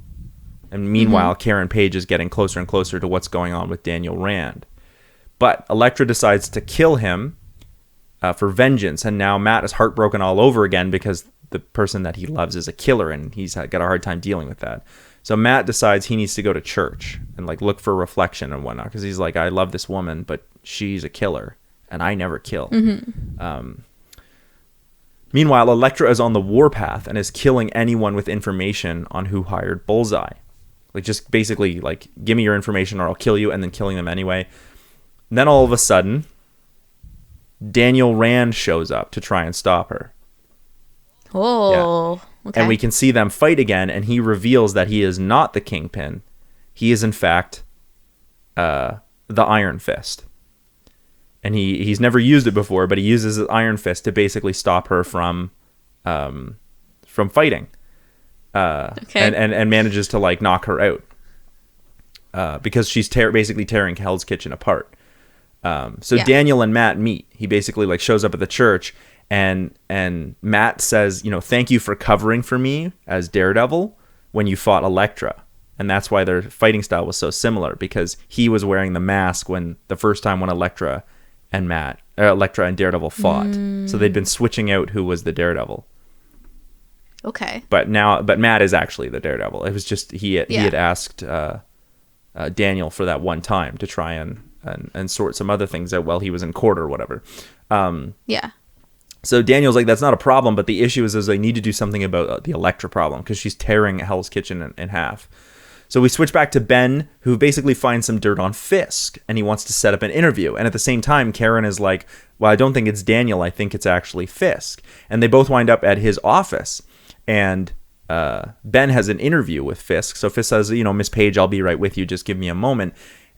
And meanwhile, Karen Page is getting closer and closer to what's going on with Daniel Rand. But Elektra decides to kill him for vengeance, and now Matt is heartbroken all over again because the person that he loves is a killer, and he's got a hard time dealing with that. So Matt decides he needs to go to church and like look for reflection and whatnot, because he's like, I love this woman, but she's a killer and I never kill. Meanwhile, Elektra is on the warpath and is killing anyone with information on who hired Bullseye. Like, just basically like, give me your information or I'll kill you, and then killing them anyway. And then all of a sudden, Daniel Rand shows up to try and stop her.
Oh.
Yeah. Okay. And we can see them fight again, and he reveals that he is not the Kingpin. He is, in fact, the Iron Fist. And he's never used it before, but he uses his Iron Fist to basically stop her from fighting. And manages to, like, knock her out. Because she's basically tearing Hell's Kitchen apart. Daniel and Matt meet. He basically, like, shows up at the church, and Matt says, thank you for covering for me as Daredevil when you fought Elektra. And that's why their fighting style was so similar, because he was wearing the mask when the first time when Elektra and Daredevil fought. So they'd been switching out who was the Daredevil.
Okay.
But Matt is actually the Daredevil. It was just he had asked Daniel for that one time to try and sort some other things out while he was in court or whatever. So Daniel's like, that's not a problem, but the issue is they need to do something about the Elektra problem, because she's tearing Hell's Kitchen in half. So we switch back to Ben, who basically finds some dirt on Fisk, and he wants to set up an interview. And at the same time, Karen is like, well, I don't think it's Daniel, I think it's actually Fisk. And they both wind up at his office, and Ben has an interview with Fisk. So Fisk says, Miss Page, I'll be right with you, just give me a moment.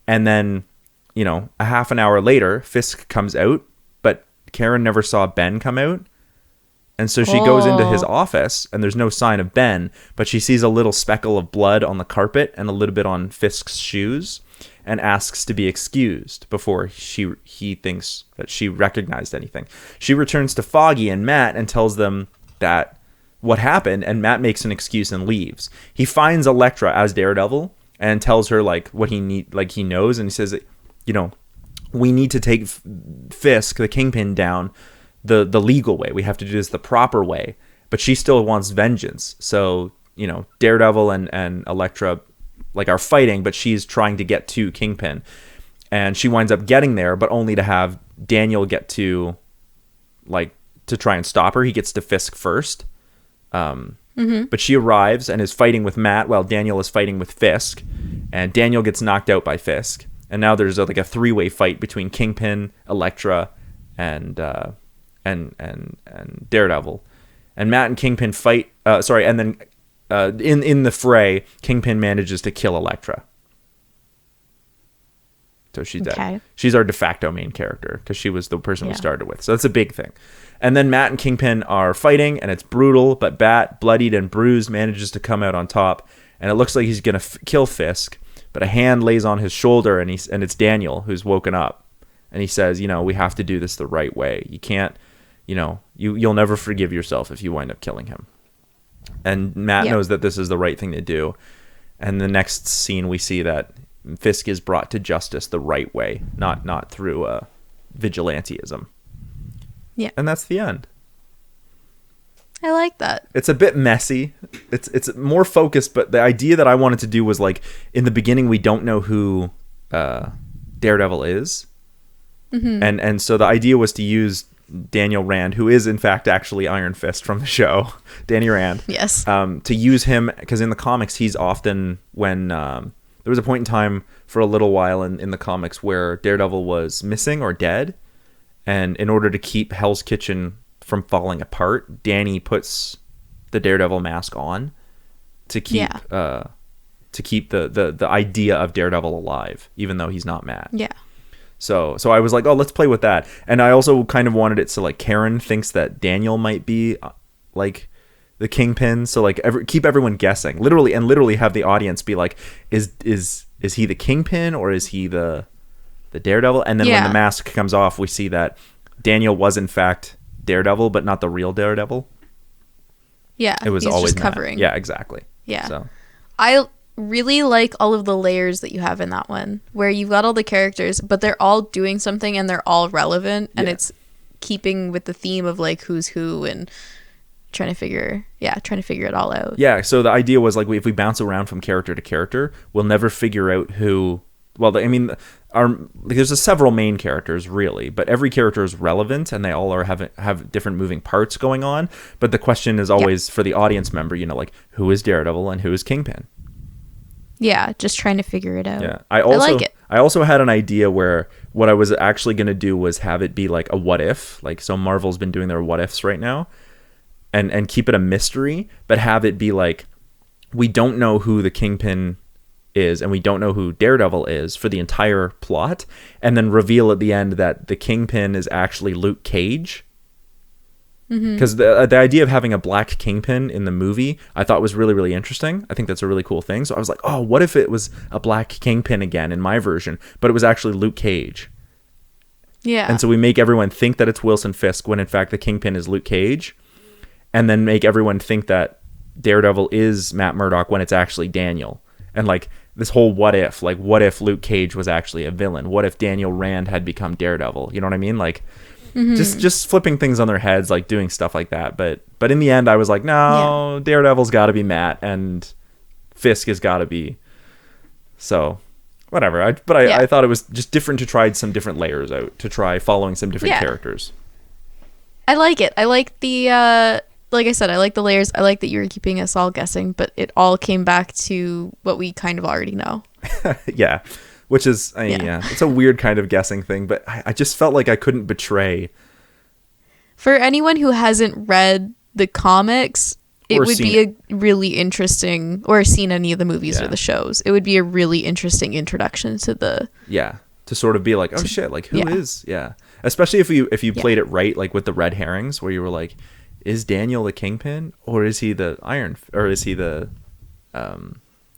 And then, a half an hour later, Fisk comes out, but Karen never saw Ben come out. And so she goes into his office, and there's no sign of Ben, but she sees a little speckle of blood on the carpet and a little bit on Fisk's shoes, and asks to be excused before he thinks that she recognized anything. She returns to Foggy and Matt and tells them that what happened, and Matt makes an excuse and leaves. He finds Elektra as Daredevil and tells her like what he knows, and he says, we need to take Fisk, the Kingpin, down the legal way. We have to do this the proper way. But she still wants vengeance. So, you know, Daredevil and Elektra like are fighting, but she's trying to get to Kingpin. And she winds up getting there, but only to have Daniel get to try and stop her. He gets to Fisk first. But she arrives and is fighting with Matt while Daniel is fighting with Fisk. And Daniel gets knocked out by Fisk. And now there's like a three-way fight between Kingpin, Elektra, and Daredevil. And Matt and Kingpin fight. And then in the fray, Kingpin manages to kill Elektra. So she's dead. She's our de facto main character because she was the person we started with. So that's a big thing. And then Matt and Kingpin are fighting, and it's brutal. But Bat, bloodied and bruised, manages to come out on top. And it looks like he's gonna kill Fisk. But a hand lays on his shoulder, and it's Daniel who's woken up. And he says, you know, we have to do this the right way. You can't, you know, you'll never forgive yourself if you wind up killing him. And Matt knows that this is the right thing to do. And the next scene we see that Fisk is brought to justice the right way, not through vigilantism. Yeah. And that's the end.
I like that.
It's a bit messy. It's more focused, but the idea that I wanted to do was like in the beginning we don't know who Daredevil is. And so the idea was to use Daniel Rand, who is in fact actually Iron Fist from the show, Danny Rand.
Yes.
To use him because in the comics he's often when there was a point in time for a little while in the comics where Daredevil was missing or dead, and in order to keep Hell's Kitchen from falling apart, Danny puts the Daredevil mask on to keep the idea of Daredevil alive, even though he's not Matt.
Yeah.
So I was like, oh, let's play with that. And I also kind of wanted it so like Karen thinks that Daniel might be like the Kingpin. So like keep everyone guessing, literally have the audience be like, is he the Kingpin or is he the Daredevil? And then when the mask comes off, we see that Daniel was in fact Daredevil, but not the real Daredevil.
Yeah,
it was always
just covering.
Yeah, exactly.
Yeah.
So
I really like all of the layers that you have in that one, where you've got all the characters, but they're all doing something and they're all relevant, and it's keeping with the theme of like who's who and trying to figure it all out. Yeah.
So the idea was like if we bounce around from character to character, we'll never figure out who. Well, I mean, there's several main characters really, but every character is relevant and they all have different moving parts going on. But the question is always for the audience member, you know, like who is Daredevil and who is Kingpin?
Yeah, just trying to figure it out.
Yeah,
I like it.
I also had an idea where what I was actually going to do was have it be like a what if, like so Marvel's been doing their what ifs right now, and keep it a mystery, but have it be like we don't know who the Kingpin is and we don't know who Daredevil is for the entire plot, and then reveal at the end that the Kingpin is actually Luke Cage. Because the idea of having a black Kingpin in the movie I thought was really, really interesting. I think that's a really cool thing. So I was like, oh, what if it was a black Kingpin again in my version, but it was actually Luke Cage?
Yeah.
And so we make everyone think that it's Wilson Fisk when in fact the Kingpin is Luke Cage, and then make everyone think that Daredevil is Matt Murdock when it's actually Daniel. And like this whole what if Luke Cage was actually a villain? What if Daniel Rand had become Daredevil? You know what I mean? Like just flipping things on their heads, like doing stuff like that. But in the end, I was like, no, Daredevil's got to be Matt, and Fisk has got to be. So, whatever. I thought it was just different to try some different layers out, to try following some different characters.
I like it. I like the, like I said, I like the layers. I like that you were keeping us all guessing, but it all came back to what we kind of already know.
Yeah. Which is, it's a weird kind of guessing thing, but I just felt like I couldn't betray.
For anyone who hasn't read the comics, it would be a really interesting, or seen any of the movies or the shows, it would be a really interesting introduction to the...
Yeah, to sort of be like, oh shit, like who is... Yeah. Especially if you played it right, like with the red herrings, where you were like, is Daniel the Kingpin, or is he the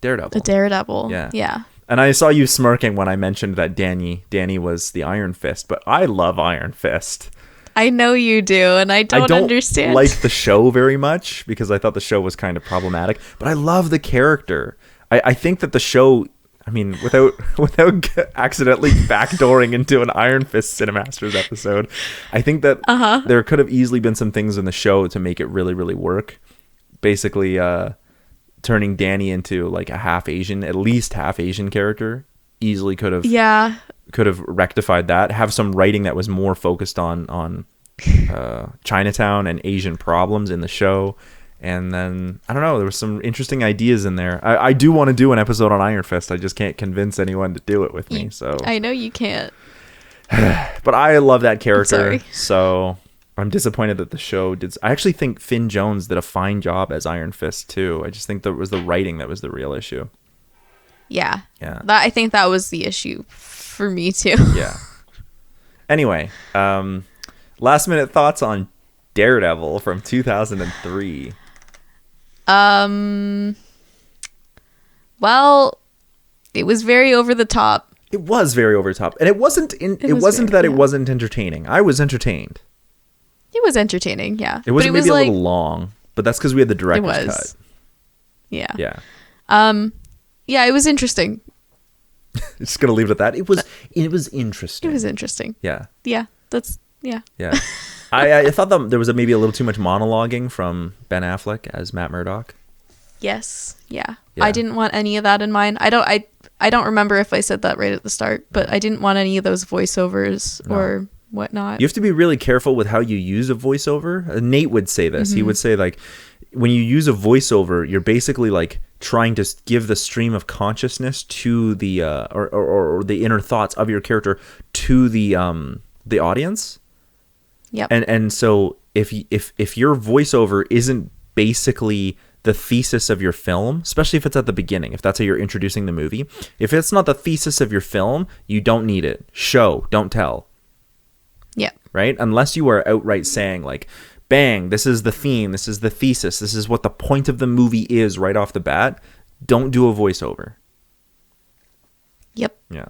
Daredevil?
The Daredevil.
Yeah.
Yeah.
And I saw you smirking when I mentioned that Danny was the Iron Fist, but I love Iron Fist.
I know you do, and I don't understand.
Like the show very much because I thought the show was kind of problematic, but I love the character. I think that the show I mean, without accidentally backdooring into an Iron Fist Cinemasters episode, I think that there could have easily been some things in the show to make it really, really work. Basically, turning Danny into like a at least half Asian character, easily could have rectified that. Have some writing that was more focused on Chinatown and Asian problems in the show. And then, I don't know, there were some interesting ideas in there. I do want to do an episode on Iron Fist. I just can't convince anyone to do it with me. So
I know you can't.
But I love that character. So I'm disappointed that the show did. I actually think Finn Jones did a fine job as Iron Fist, too. I just think that was the writing that was the real issue.
Yeah. I think that was the issue for me, too.
Yeah. Anyway, last minute thoughts on DareDevil from 2003.
Well, it was very over the top.
It was very over the top, and it wasn't entertaining. I was entertained.
It was entertaining, yeah.
It wasn't maybe a little long, but that's because we had the director's cut.
Yeah.
Yeah.
Yeah, it was interesting.
Just gonna leave it at that. It was interesting.
It was interesting.
Yeah.
Yeah.
Yeah. I thought that there was maybe a little too much monologuing from Ben Affleck as Matt Murdock.
Yes. Yeah. I didn't want any of that in mine. I don't remember if I said that right at the start, but I didn't want any of those voiceovers or whatnot.
You have to be really careful with how you use a voiceover. Nate would say this. He would say, like, when you use a voiceover, you're basically like trying to give the stream of consciousness to the or the inner thoughts of your character to the audience.
Yep.
And so if your voiceover isn't basically the thesis of your film, especially if it's at the beginning, if that's how you're introducing the movie, if it's not the thesis of your film, you don't need it. Show, don't tell.
Yeah.
Right? Unless you are outright saying, like, bang, this is the theme, this is the thesis, this is what the point of the movie is right off the bat, don't do a voiceover.
Yep.
Yeah.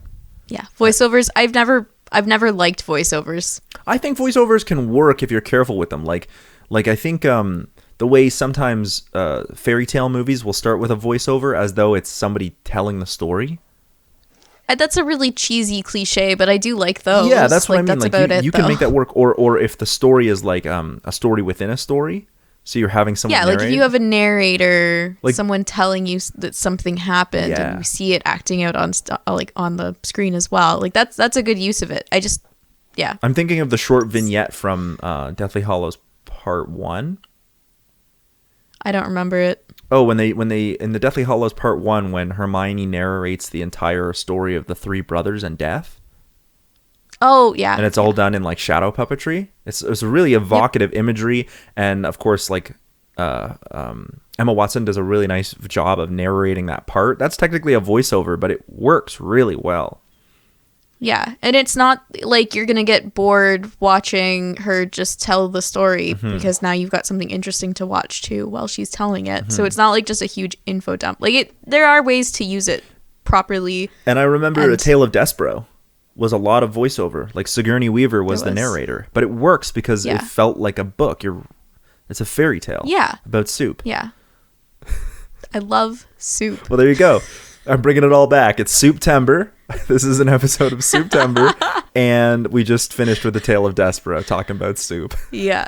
Yeah. Voiceovers, I've never liked voiceovers.
I think voiceovers can work if you're careful with them. Like I think the way sometimes fairy tale movies will start with a voiceover as though it's somebody telling the story.
That's a really cheesy cliche, but I do like those.
Yeah, that's what I mean.
That's
like
about
you can make that work, or if the story is like a story within a story, so you're having someone narrate.
Like if you have a narrator, like someone telling you that something happened, and you see it acting out on on the screen as well. Like that's a good use of it. I'm
thinking of the short vignette from Deathly Hallows Part 1.
I don't remember it.
Oh, when they in the Deathly Hallows Part 1, when Hermione narrates the entire story of the three brothers and death.
Oh, yeah.
And it's all done in like shadow puppetry. It's a really evocative imagery, and of course, like Emma Watson does a really nice job of narrating that part. That's technically a voiceover, but it works really well.
Yeah, and it's not like you're going to get bored watching her just tell the story because now you've got something interesting to watch too while she's telling it. So it's not like just a huge info dump. Like there are ways to use it properly. And
I remember A Tale of Despero was a lot of voiceover. Like Sigourney Weaver was the narrator, but it works because it felt like a book. It's a fairy tale about soup.
Yeah. I love soup.
Well, there you go. I'm bringing it all back. It's Suptember. This is an episode of Suptember, and we just finished with The Tale of Despero talking about soup.
Yeah.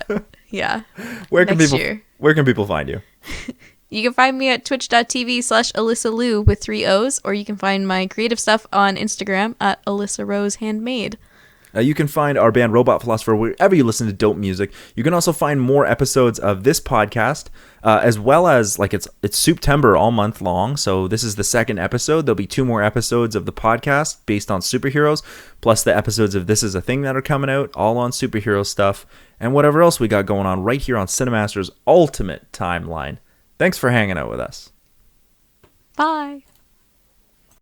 Where can people find you?
You can find me at twitch.tv/Alessa Lou with 3 O's, or you can find my creative stuff on Instagram at Alyssa Rose Handmade.
You can find our band Robot Philosopher wherever you listen to dope music. You can also find more episodes of this podcast, as well as it's Suptember all month long. So this is the second episode. There'll be 2 more episodes of the podcast based on superheroes, plus the episodes of This Is a Thing that are coming out, all on superhero stuff, and whatever else we got going on right here on Cinemasters' Ultimate Timeline. Thanks for hanging out with us.
Bye.